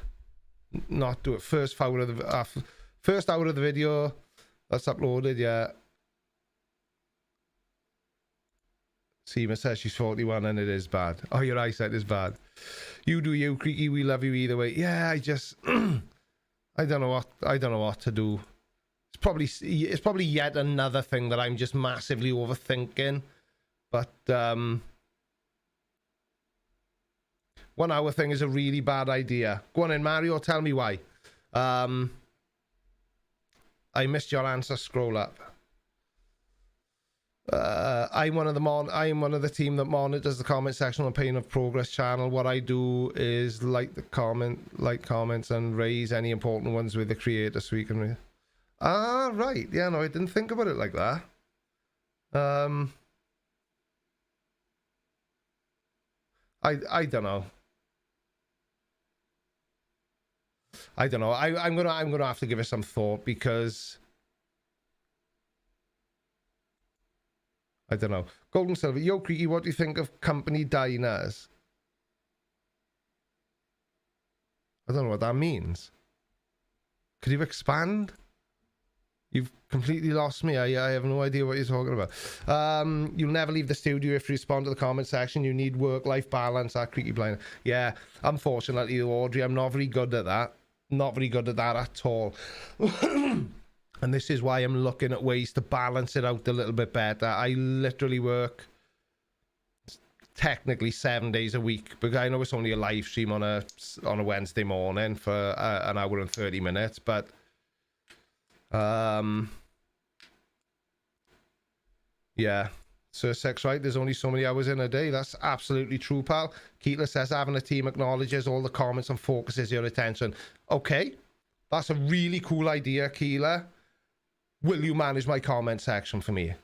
not do it. First hour of the video that's uploaded. Yeah. Seema says she's 41 and it is bad. Oh, your eyesight is bad. You do you, Creaky. We love you either way. Yeah, I just I don't know what to do. It's probably yet another thing that I'm just massively overthinking. But 1 hour thing is a really bad idea. Go on in, Mario, tell me why. I missed your answer. Scroll up. I'm one of the team that monitors the comment section on Pain of Progress channel. What I do is like comments and raise any important ones with the creator so we can right. Yeah, no, I didn't think about it like that. I don't know. I'm gonna have to give it some thought, because I don't know. Golden Silver, yo, Creaky, what do you think of company diners? I don't know what that means. Could you expand? You've completely lost me. I have no idea what you're talking about. You'll never leave the studio if you respond to the comment section. You need work-life balance. That Creaky Blind. Yeah, unfortunately, Audrey, I'm not very good at that. Not very good at that at all. And this is why I'm looking at ways to balance it out a little bit better. I literally work technically 7 days a week, but I know it's only a live stream on a Wednesday morning for an hour and 30 minutes, but yeah. Sir Sex, right? There's only so many hours in a day. That's absolutely true, pal. Keitler says having a team acknowledges all the comments and focuses your attention. Okay, that's a really cool idea, Keitler. Will you manage my comment section for me?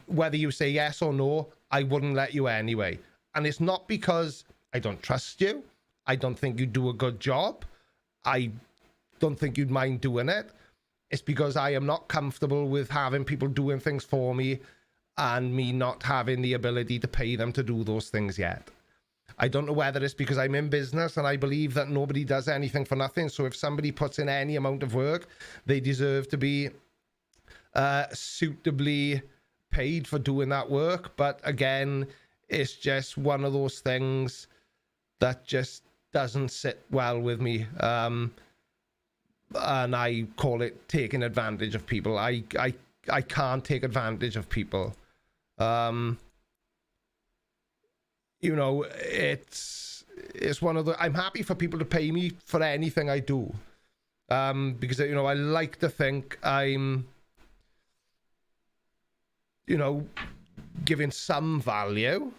Whether you say yes or no, I wouldn't let you anyway. And it's not because I don't trust you. I don't think you do a good job. I don't think you'd mind doing it. It's because I am not comfortable with having people doing things for me and me not having the ability to pay them to do those things yet. I don't know whether it's because I'm in business and I believe that nobody does anything for nothing. So if somebody puts in any amount of work, they deserve to be suitably paid for doing that work. But again, it's just one of those things that just doesn't sit well with me. and I call it taking advantage of people. I can't take advantage of people. You know, it's one of the, I'm happy for people to pay me for anything I do, because, you know, I like to think I'm, you know, giving some value,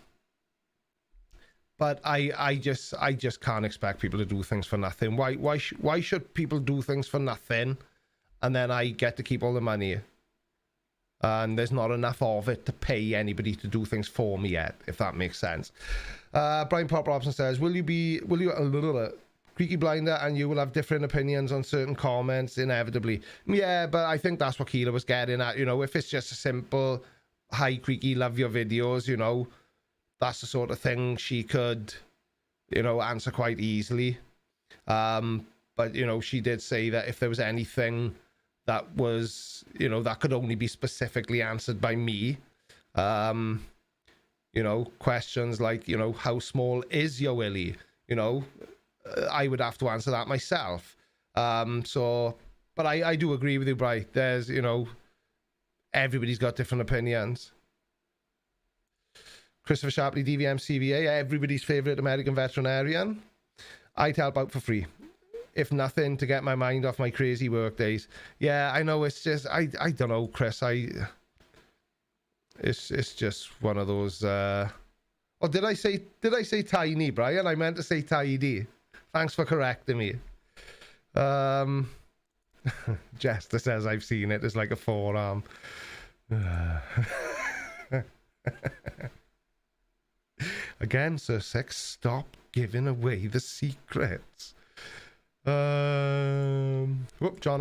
but I just can't expect people to do things for nothing. Why should people do things for nothing, and then I get to keep all the money, and there's not enough of it to pay anybody to do things for me yet, if that makes sense. Brian Pop Robson says, will you Creaky Blinder and you will have different opinions on certain comments inevitably? Yeah, but I think that's what Keela was getting at. You know, if it's just a simple, hi Creaky, love your videos, you know, that's the sort of thing she could, you know, answer quite easily. But, you know, she did say that if there was anything that was, you know, that could only be specifically answered by me, you know, questions like, you know, how small is your willy? You know, I would have to answer that myself. So, but I do agree with you, Bri. There's, you know, everybody's got different opinions. Christopher Shapley, DVM CVA, everybody's favourite American veterinarian. I'd help out for free, if nothing, to get my mind off my crazy work days. Yeah, I know, it's just, I don't know, Chris, it's just one of those, oh, did I say tiny, Brian? I meant to say tidy. Thanks for correcting me. Jester says I've seen it. It's like a forearm. Again, Sir Six, stop giving away the secrets. John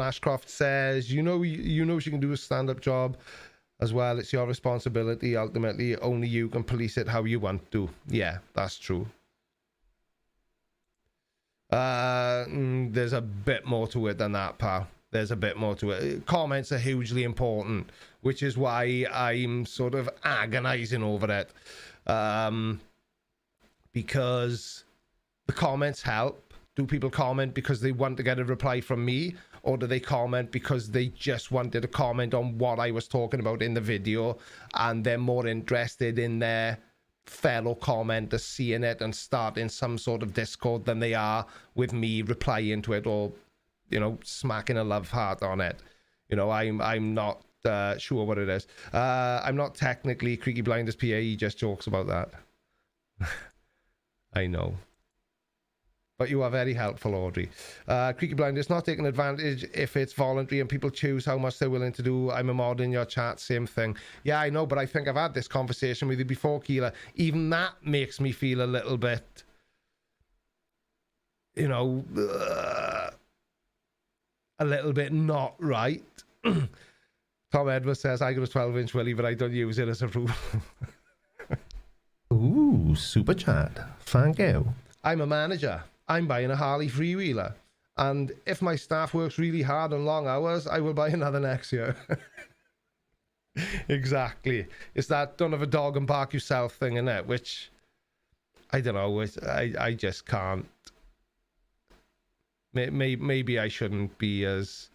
Ashcroft says, you know she can do a stand-up job as well. It's your responsibility. Ultimately, only you can police it how you want to. Yeah, that's true. There's a bit more to it than that, pal. There's a bit more to it. Comments are hugely important, which is why I'm sort of agonizing over it. Because the comments help. Do people comment because they want to get a reply from me? Or do they comment because they just wanted to comment on what I was talking about in the video, and they're more interested in their fellow commenter seeing it and starting some sort of Discord than they are with me replying to it or, you know, smacking a love heart on it? You know, I'm not sure what it is. I'm not technically Creaky Blinders PA, he just jokes about that. I know. But you are very helpful, Audrey. Creaky Blinders, not taking advantage if it's voluntary and people choose how much they're willing to do. I'm a mod in your chat, same thing. Yeah, I know, but I think I've had this conversation with you before, Keela. Even that makes me feel a little bit, you know, a little bit not right. Tom Edwards says, I got a 12-inch willy, but I don't use it as a rule. Ooh, super chat. Thank you. I'm a manager. I'm buying a Harley freewheeler. And if my staff works really hard and long hours, I will buy another next year. Exactly. It's that don't have a dog and bark yourself thing, innit? Which, I don't know. I just can't. Maybe I shouldn't be as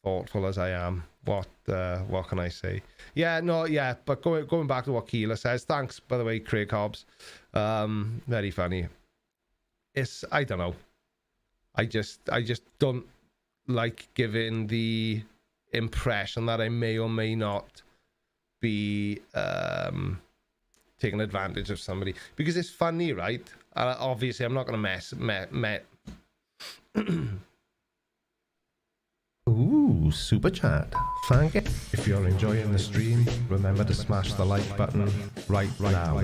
thoughtful as I am. What can I say? Yeah, no, yeah. But going back to what Keela says. Thanks, by the way, Craig Hobbs. Very funny. I don't know. I just don't like giving the impression that I may or may not be taking advantage of somebody, because it's funny, right? Obviously, I'm not going to Ooh, super chat. Thank you. If you're enjoying the stream, remember to smash the like button right now.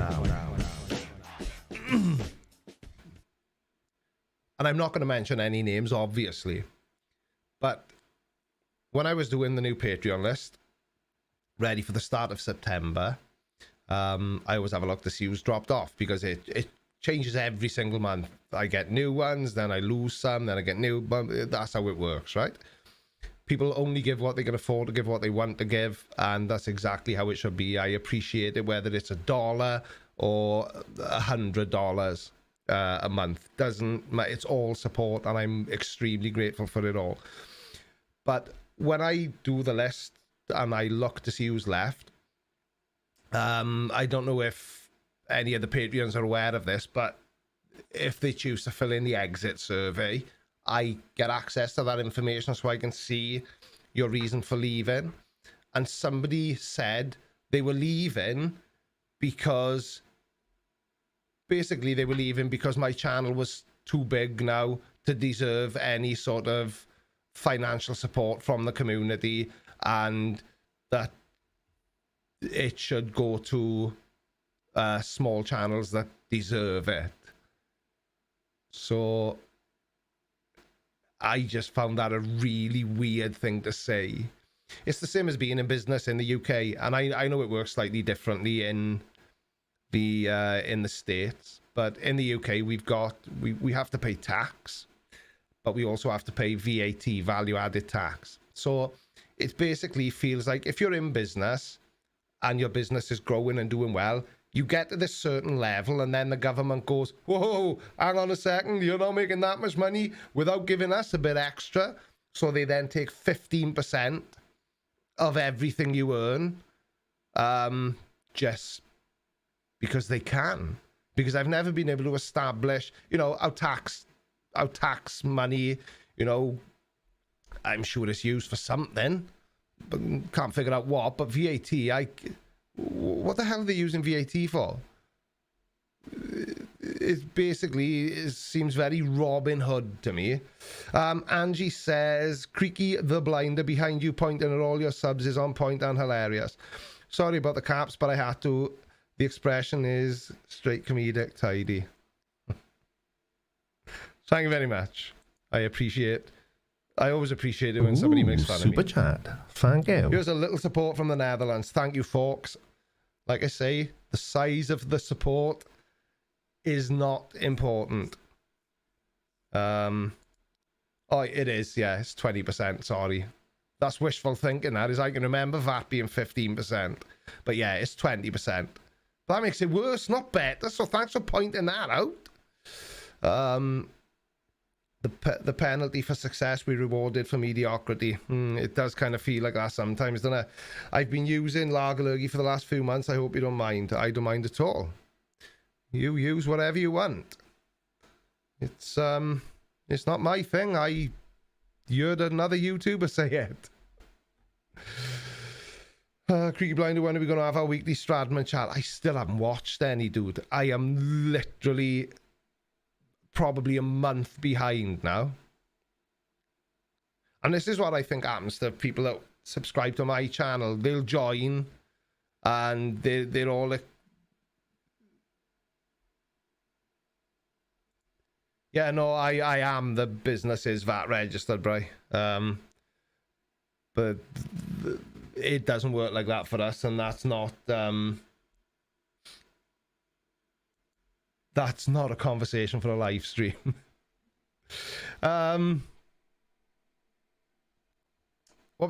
And I'm not going to mention any names, obviously. But when I was doing the new Patreon list, ready for the start of September, I always have a look to see who's dropped off, because it changes every single month. I get new ones, then I lose some, then I get new. That's how it works, right? People only give what they can afford to give, what they want to give, and that's exactly how it should be. I appreciate it, whether it's $1 or $100 a month. It's all support, and I'm extremely grateful for it all. But when I do the list and I look to see who's left, I don't know if any of the Patreons are aware of this, but if they choose to fill in the exit survey, I get access to that information so I can see your reason for leaving. And somebody said they were leaving because basically they were leaving because my channel was too big now to deserve any sort of financial support from the community, and that it should go to small channels that deserve it. So I just found that a really weird thing to say. It's the same as being in business in the UK, and I know it works slightly differently in the States, but in the UK we have to pay tax, but we also have to pay VAT, value added tax. So it basically feels like if you're in business and your business is growing and doing well, you get to this certain level and then the government goes, whoa, hang on a second, you're not making that much money without giving us a bit extra. So they then take 15% of everything you earn, just because they can. Because I've never been able to establish, our tax money, I'm sure it's used for something, but can't figure out what. But VAT, what the hell are they using VAT for? It basically seems very Robin Hood to me. Angie says, Creaky the Blinder behind you pointing at all your subs is on point and hilarious. Sorry about the caps, but I had to. The expression is straight comedic tidy. Thank you very much. I always appreciate it when somebody makes fun of me. Super chat. Thank you. Here's a little support from the Netherlands. Thank you, folks. Like I say, the size of the support is not important. It is, yeah, it's 20%, sorry. That's wishful thinking, that is. I can remember that being 15%. But yeah, it's 20%. That makes it worse, not better, so thanks for pointing that out. The penalty for success we rewarded for mediocrity. It does kind of feel like that sometimes, doesn't it? I've been using Lagerlurgy for the last few months. I hope you don't mind. I don't mind at all. You use whatever you want. It's not my thing. I heard another YouTuber say it. Creaky Blinder, when are we going to have our weekly Stradman chat? I still haven't watched any, dude. I am literally probably a month behind now. And this is what I think happens to people that subscribe to my channel. They'll join and they're all like, yeah, no, I am. The business is VAT registered, Bri. But it doesn't work like that for us, and that's not a conversation for a live stream. What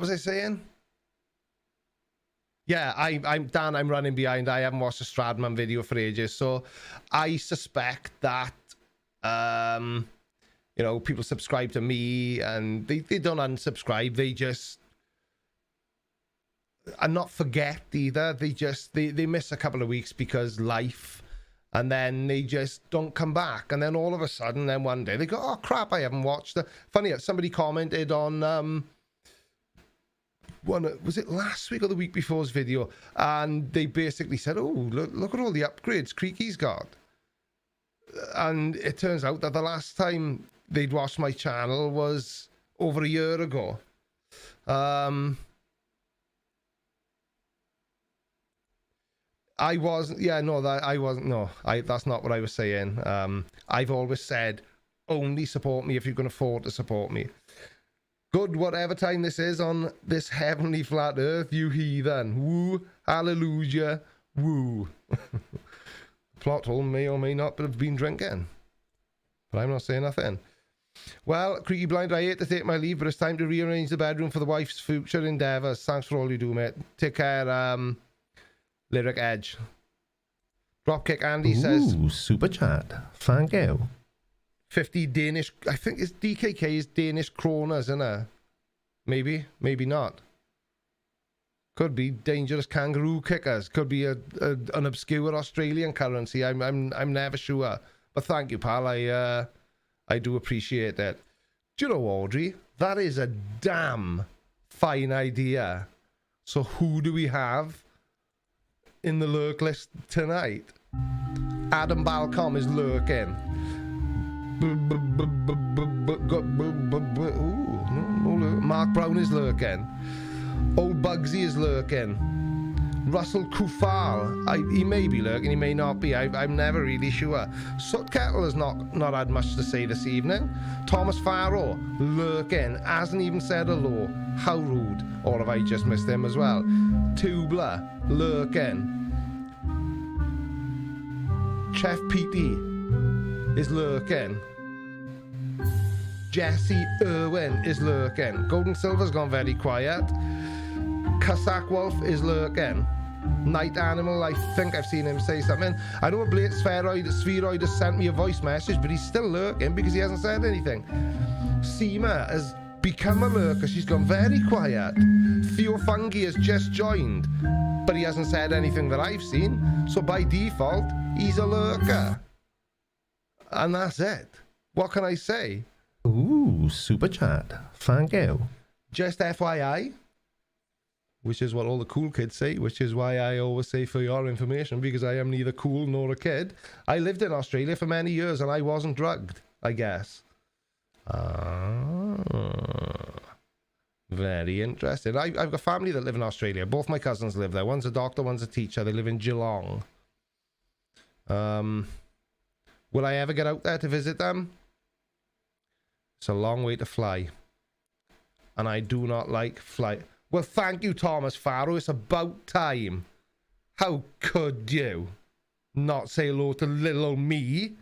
was I saying? Yeah, I'm Dan. I'm running behind. I haven't watched a Stradman video for ages, so I suspect that people subscribe to me and they don't unsubscribe. They just and not forget either. They miss a couple of weeks because life, and then they just don't come back. And then all of a sudden, then one day they go, oh crap, I haven't watched it. Funny, somebody commented on was it last week or the week before's video, and they basically said, oh, look at all the upgrades Creaky's got. And it turns out that the last time they'd watched my channel was over a year ago. That's not what I was saying. I've always said, only support me if you can afford to support me. Good, whatever time this is on this heavenly flat earth, you heathen. Woo, hallelujah, woo. Plot hole may or may not have been drinking, but I'm not saying nothing. Well, Creaky Blind, I hate to take my leave, but it's time to rearrange the bedroom for the wife's future endeavours. Thanks for all you do, mate. Take care, Lyric Edge. Dropkick Andy says, super chat. Thank you. 50 Danish, I think it's DKK is Danish kroners, isn't it? Maybe, maybe not. Could be dangerous kangaroo kickers. Could be an obscure Australian currency. I'm never sure. But thank you, pal. I do appreciate that. Do you know, Audrey? That is a damn fine idea. So who do we have in the lurk list tonight? Adam Balcom is lurking. Mark Brown is lurking. Old Bugsy is lurking. Russell Kufal, he may be lurking, he may not be. I'm never really sure. Soot Kettle has not had much to say this evening. Thomas Farrow, lurking, hasn't even said hello. How rude. Or have I just missed him as well? Tubler, lurking. Chef Petey is lurking. Jesse Irwin is lurking. Golden Silver's gone very quiet. Cossack Wolf is lurking. Night Animal, I think I've seen him say something. I know a Blade Spheroid has sent me a voice message, but he's still lurking because he hasn't said anything. Seema has become a lurker. She's gone very quiet. Theo Fungi has just joined, but he hasn't said anything that I've seen. So by default, he's a lurker. And that's it. What can I say? Ooh, super chat. Thank you. Just FYI, which is what all the cool kids say, which is why I always say for your information, because I am neither cool nor a kid. I lived in Australia for many years and I wasn't drugged, I guess. Very interesting. I've got family that live in Australia. Both my cousins live there. One's a doctor, one's a teacher. They live in Geelong. Will I ever get out there to visit them? It's a long way to fly. And I do not like flight. Well, thank you, Thomas Farrow. It's about time. How could you not say hello to little old me?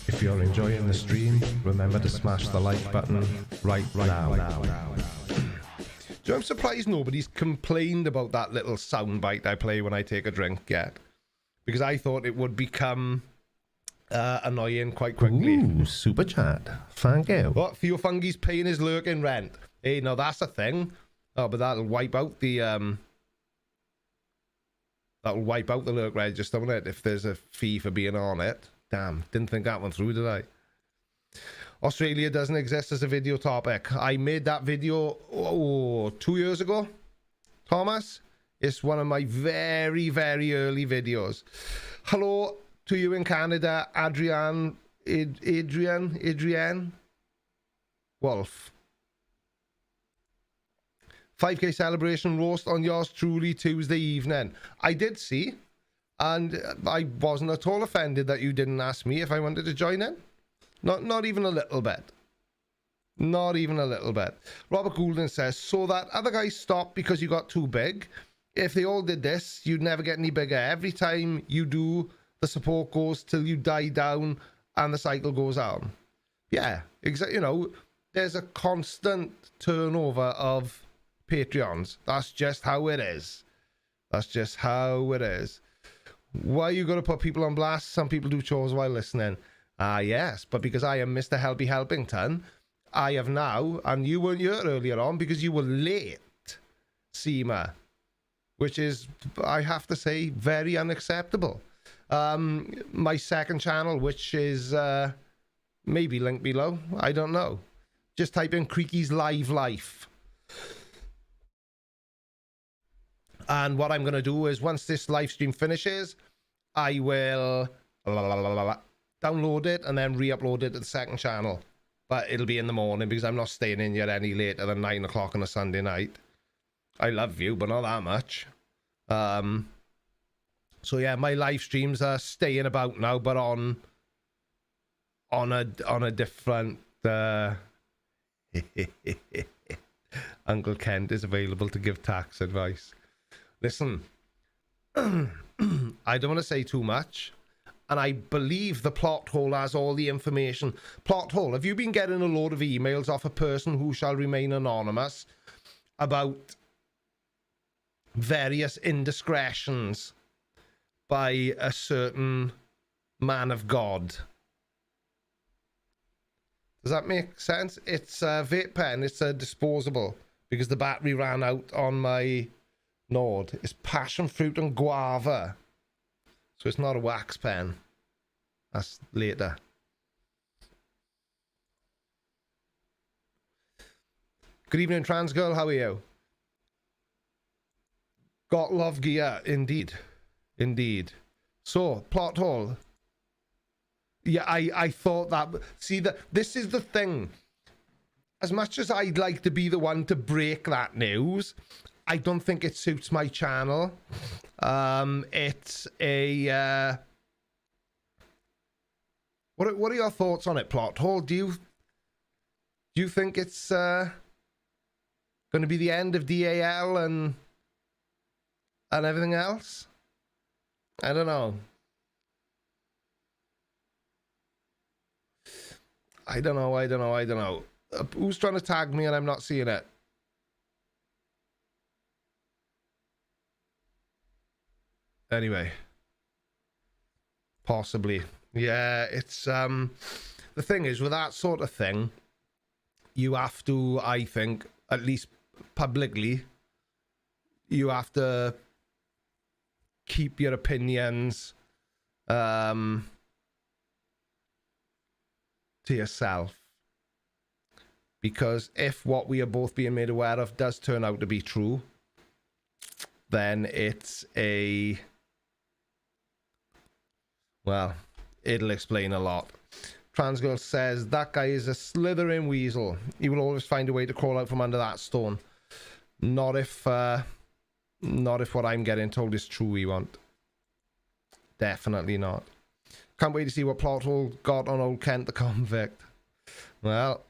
If you're enjoying the stream, remember to smash the like button right now. Do you know, I'm surprised nobody's complained about that little soundbite I play when I take a drink yet. Because I thought it would become annoying quite quickly. Ooh, super chat. Thank you. What? Theo Fungi's paying his lurking rent. Hey, no, that's a thing. Oh, but that'll wipe out the lurk register, won't it? If there's a fee for being on it. Damn, didn't think that one through, did I? Australia doesn't exist as a video topic. I made that video 2 years ago, Thomas. It's one of my very, very early videos. Hello to you in Canada, Adrian Wolf. 5K celebration roast on yours truly Tuesday evening. I did see, and I wasn't at all offended that you didn't ask me if I wanted to join in. Not even a little bit. Not even a little bit. Robert Goulden says, so that other guys stopped because you got too big. If they all did this, you'd never get any bigger. Every time you do, the support goes till you die down and the cycle goes on. Yeah, exactly. You know, there's a constant turnover of Patreons. That's just how it is. That's just how it is. Why are you going to put people on blast? Some people do chores while listening. Yes, but because I am Mr. Helpy Helpington, I have now, and you weren't here earlier on because you were late, Seema, which is, I have to say, very unacceptable. My second channel, which is maybe linked below, I don't know. Just type in Creaky's Live Life. And what I'm going to do is, once this live stream finishes, I will download it and then re-upload it to the second channel. But it'll be in the morning because I'm not staying in yet any later than 9 o'clock on a Sunday night. I love you, but not that much. So yeah, my live streams are staying about now, but on a different. Uncle Kent is available to give tax advice. Listen, I don't want to say too much, and I believe the plot hole has all the information. Plot hole, have you been getting a load of emails off a person who shall remain anonymous about various indiscretions by a certain man of God? Does that make sense? It's a vape pen. It's a disposable because the battery ran out on my Nord. It's passion fruit and guava. So it's not a wax pen. That's later. Good evening, trans girl. How are you? Got love gear, indeed. Indeed. So, plot hole. Yeah, I thought that. See, this is the thing. As much as I'd like to be the one to break that news, I don't think it suits my channel. It's a... What are your thoughts on it, plot hole? Do you think it's going to be the end of DAL and everything else? I don't know. I don't know. Who's trying to tag me and I'm not seeing it? Anyway. Possibly. Yeah, it's the thing is with that sort of thing, you have to, I think, at least publicly, you have to keep your opinions to yourself. Because if what we are both being made aware of does turn out to be true, then it's a... well, it'll explain a lot. Transgirl says, that guy is a slithering weasel. He will always find a way to crawl out from under that stone. Not if what I'm getting told is true, he won't. Definitely not. Can't wait to see what plot hole got on old Kent the convict. Well...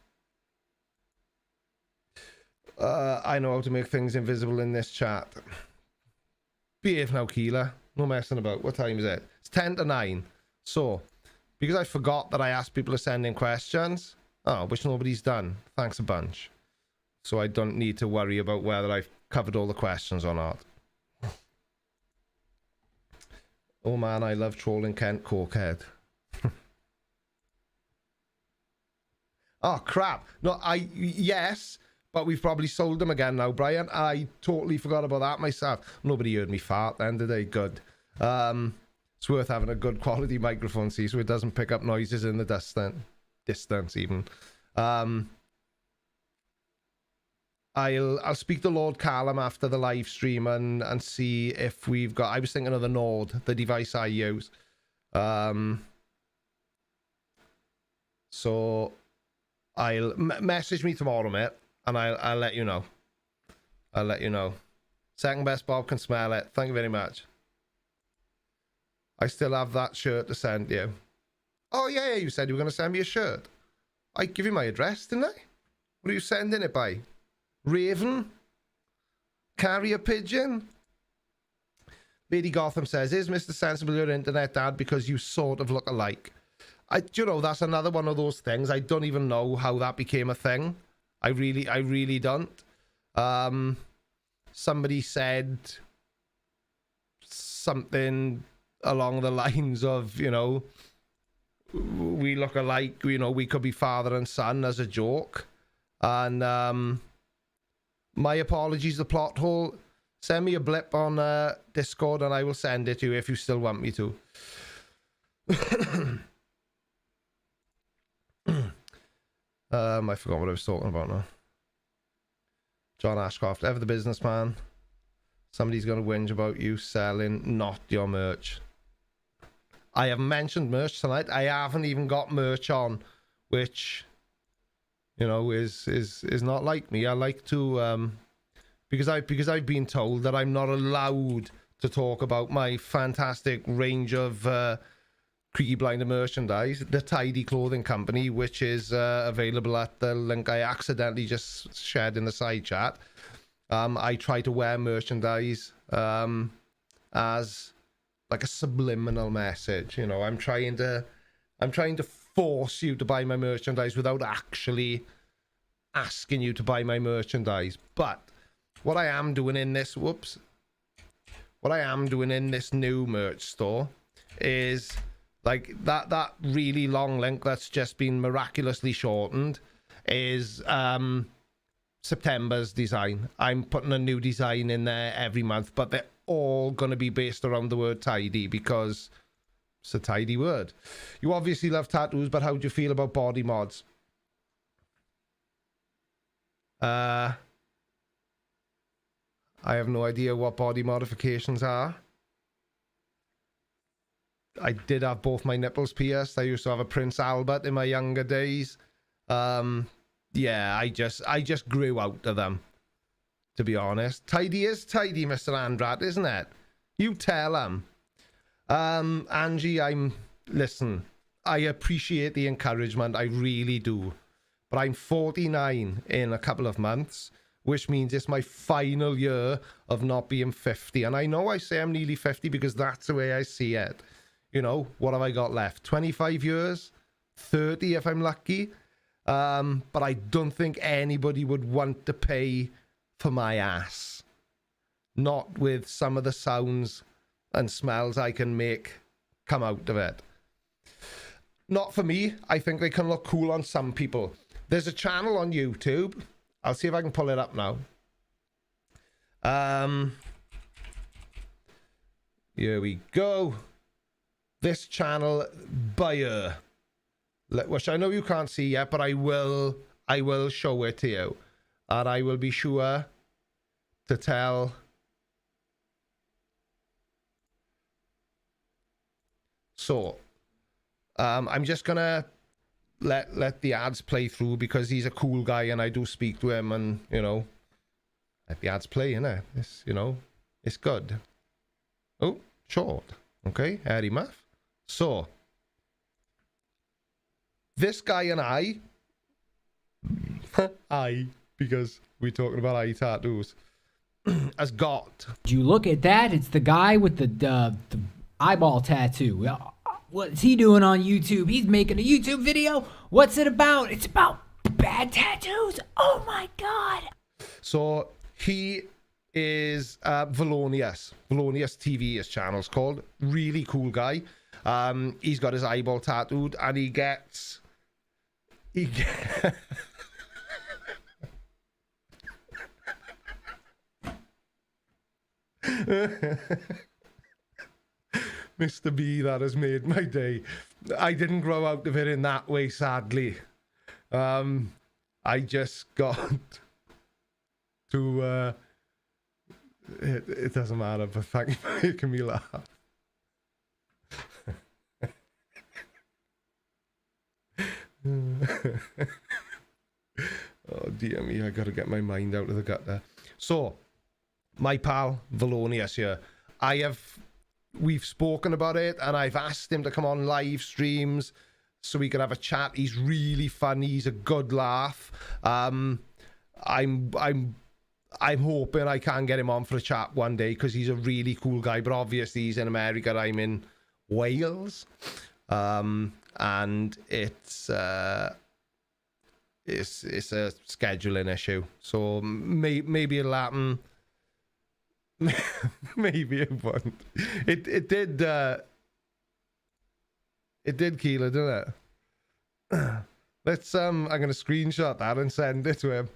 I know how to make things invisible in this chat. Behave now, Keela. No messing about. What time is it? It's 10 to 9. So, because I forgot that I asked people to send in questions, which nobody's done. Thanks a bunch. So I don't need to worry about whether I've covered all the questions or not. Oh man, I love trolling Kent Cokehead. Oh crap. No, yes... but we've probably sold them again now, Brian. I totally forgot about that myself. Nobody heard me fart then, did they? Good. It's worth having a good quality microphone, see, so it doesn't pick up noises in the distance even. I'll speak to Lord Callum after the live stream and see if we've got... I was thinking of the Nord, the device I use. So I'll message me tomorrow, mate. And I'll let you know. I'll let you know. Second best Bob can smell it. Thank you very much. I still have that shirt to send you. Oh, yeah, you said you were going to send me a shirt. I give you my address, didn't I? What are you sending it by? Raven? Carrier pigeon? Lady Gotham says, is Mr. Sensible your internet dad because you sort of look alike? You know, that's another one of those things. I don't even know how that became a thing. I really don't. Somebody said something along the lines of, you know, we look alike, you know, we could be father and son as a joke. And my apologies, the plot hole. Send me a blip on Discord and I will send it to you if you still want me to. I forgot what I was talking about now. John Ashcroft, ever the businessman. Somebody's going to whinge about you selling not your merch. I haven't mentioned merch tonight. I haven't even got merch on, which, you know, is not like me. I like to because I've been told that I'm not allowed to talk about my fantastic range of Creaky Blinder merchandise, the Tidy Clothing Company, which is available at the link I accidentally just shared in the side chat. I try to wear merchandise as like a subliminal message. You know, I'm trying to force you to buy my merchandise without actually asking you to buy my merchandise. But what I am doing in this new merch store is Like that really long link that's just been miraculously shortened is September's design. I'm putting a new design in there every month, but they're all going to be based around the word tidy because it's a tidy word. You obviously love tattoos, but how do you feel about body mods? I have no idea what body modifications are. I did have both my nipples pierced. I used to have a Prince Albert in my younger days. Yeah, I just grew out of them, to be honest. Tidy is tidy, Mr. Andrat, isn't it? You tell him. Angie, listen, I appreciate the encouragement. I really do. But I'm 49 in a couple of months, which means it's my final year of not being 50. And I know I say I'm nearly 50 because that's the way I see it. You know, what have I got left? 25 years? 30 if I'm lucky? But I don't think anybody would want to pay for my ass. Not with some of the sounds and smells I can make come out of it. Not for me. I think they can look cool on some people. There's a channel on YouTube. I'll see if I can pull it up now. Here we go. This channel, Buyer. Which I know you can't see yet, but I will show it to you. And I will be sure to tell... So, I'm just gonna let the ads play through because he's a cool guy and I do speak to him and, you know, let the ads play, innit? It's, you know, it's good. Oh, short. Okay, Harry Muff. So, this guy and I, because we're talking about eye tattoos, has got... You look at that, it's the guy with the eyeball tattoo. What's he doing on YouTube? He's making a YouTube video. What's it about? It's about bad tattoos. Oh my god. So he is Valonius TV, his channel's called. Really cool guy. He's got his eyeball tattooed and he gets Mr. B, that has made my day. I didn't grow out of it in that way, sadly. I just got to... It doesn't matter, but thank you for making me laugh. Oh, dear me, I gotta get my mind out of the gutter. So, my pal, Valonius here. We've spoken about it and I've asked him to come on live streams so we can have a chat. He's really funny. He's a good laugh. I'm hoping I can get him on for a chat one day because he's a really cool guy, but obviously he's in America. I'm in Wales. And it's a scheduling issue. So maybe it'll happen. Maybe it won't. It did Keeler, didn't it? Let's I'm gonna screenshot that and send it to him.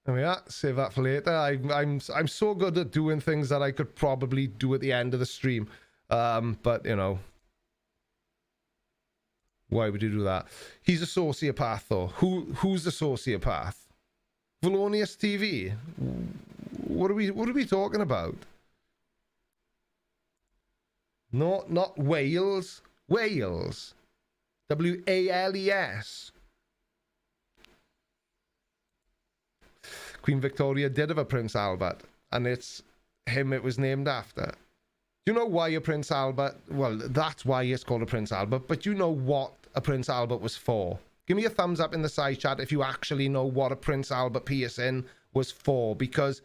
There we are. Save that for later. I'm so good at doing things that I could probably do at the end of the stream. But you know. Why would you do that? He's a sociopath, though. Who's the sociopath? Valonius TV. What are we talking about? No, not Wales. Wales. Wales. Queen Victoria did have a Prince Albert, and it's him it was named after. Do you know why a Prince Albert? Well, that's why it's called a Prince Albert, but you know what a Prince Albert was for? Give me a thumbs up in the side chat if you actually know what a Prince Albert piercing was for, because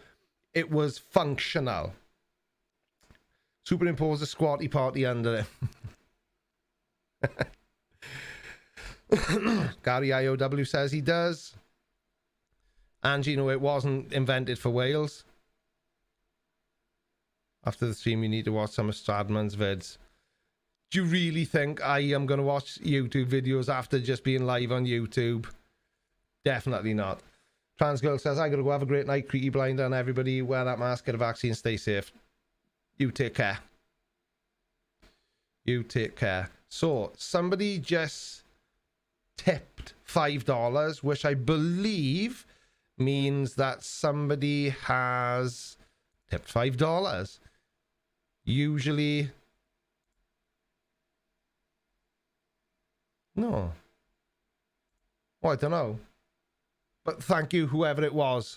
it was functional. Superimpose a squatty party under it. Gary IOW says he does. Angie, no, it wasn't invented for Wales. After the stream, you need to watch some of Stradman's vids. Do you really think I am going to watch YouTube videos after just being live on YouTube? Definitely not. Trans girl says, I got to go have a great night, Creaky Blinder, and everybody wear that mask, get a vaccine, stay safe. You take care. You take care. So, somebody just tipped $5, which I believe means that somebody has tipped $5. Usually... No. Oh, I don't know. But thank you, whoever it was.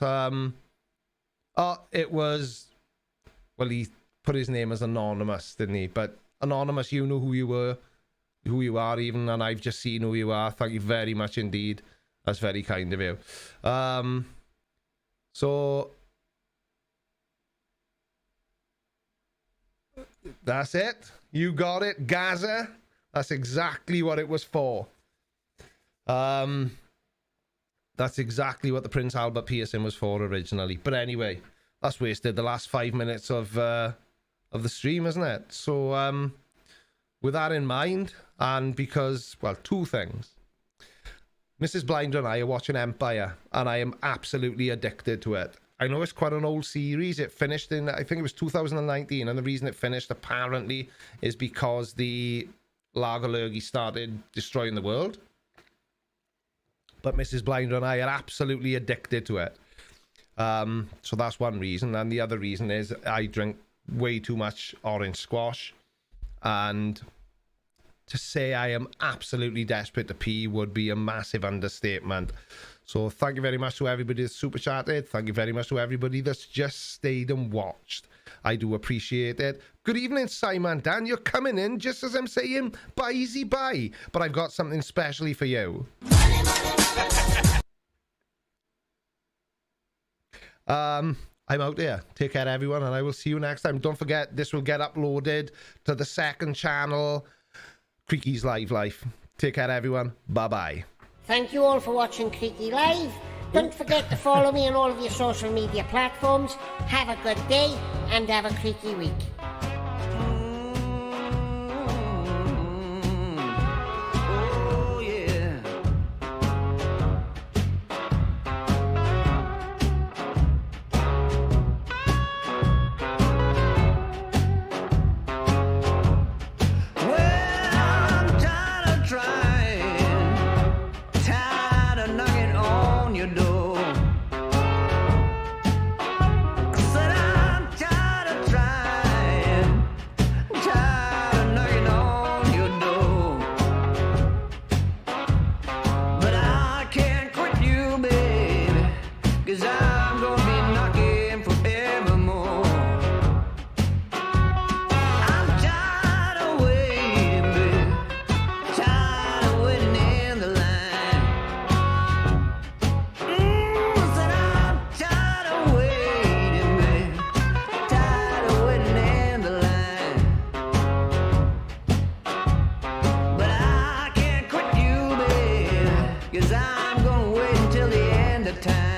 It was... Well, he put his name as anonymous, didn't he? But anonymous, you know who you were, who you are even, and I've just seen who you are. Thank you very much indeed. That's very kind of you. So... That's it. You got it, Gaza. That's exactly what it was for. That's exactly what the Prince Albert piercing was for originally. But anyway, that's wasted the last 5 minutes of the stream, isn't it? So with that in mind, and because, well, two things. Mrs. Blinder and I are watching Empire, and I am absolutely addicted to it. I know it's quite an old series. It finished in, I think it was 2019, and the reason it finished apparently is because the Lagerlurgi started destroying the world. But Mrs. Blinder and I are absolutely addicted to it. So that's one reason. And the other reason is I drink way too much orange squash. And to say I am absolutely desperate to pee would be a massive understatement. So thank you very much to everybody that's super chatted. Thank you very much to everybody that's just stayed and watched. I do appreciate it. Good evening, Simon. Dan, you're coming in just as I'm saying bye-zy bye. But I've got something specially for you. I'm out there. Take care, everyone, and I will see you next time. Don't forget, this will get uploaded to the second channel, Creaky's Live Life. Take care, everyone. Bye-bye. Thank you all for watching Creaky Live. Don't forget to follow me on all of your social media platforms. Have a good day and have a creaky week. Oh, yeah. Well, I'm tired of trying, tired of knocking on your door. I said I'm tired of trying, tired of knocking on your door. But I can't quit you, baby, 'cause I'm gonna be knocking forevermore. I'm tired of waiting, baby, tired of waiting in the line. I said I'm tired of waiting, baby, tired of waiting in the line. But I can't quit you, baby, 'cause I'm gonna wait until the end of time.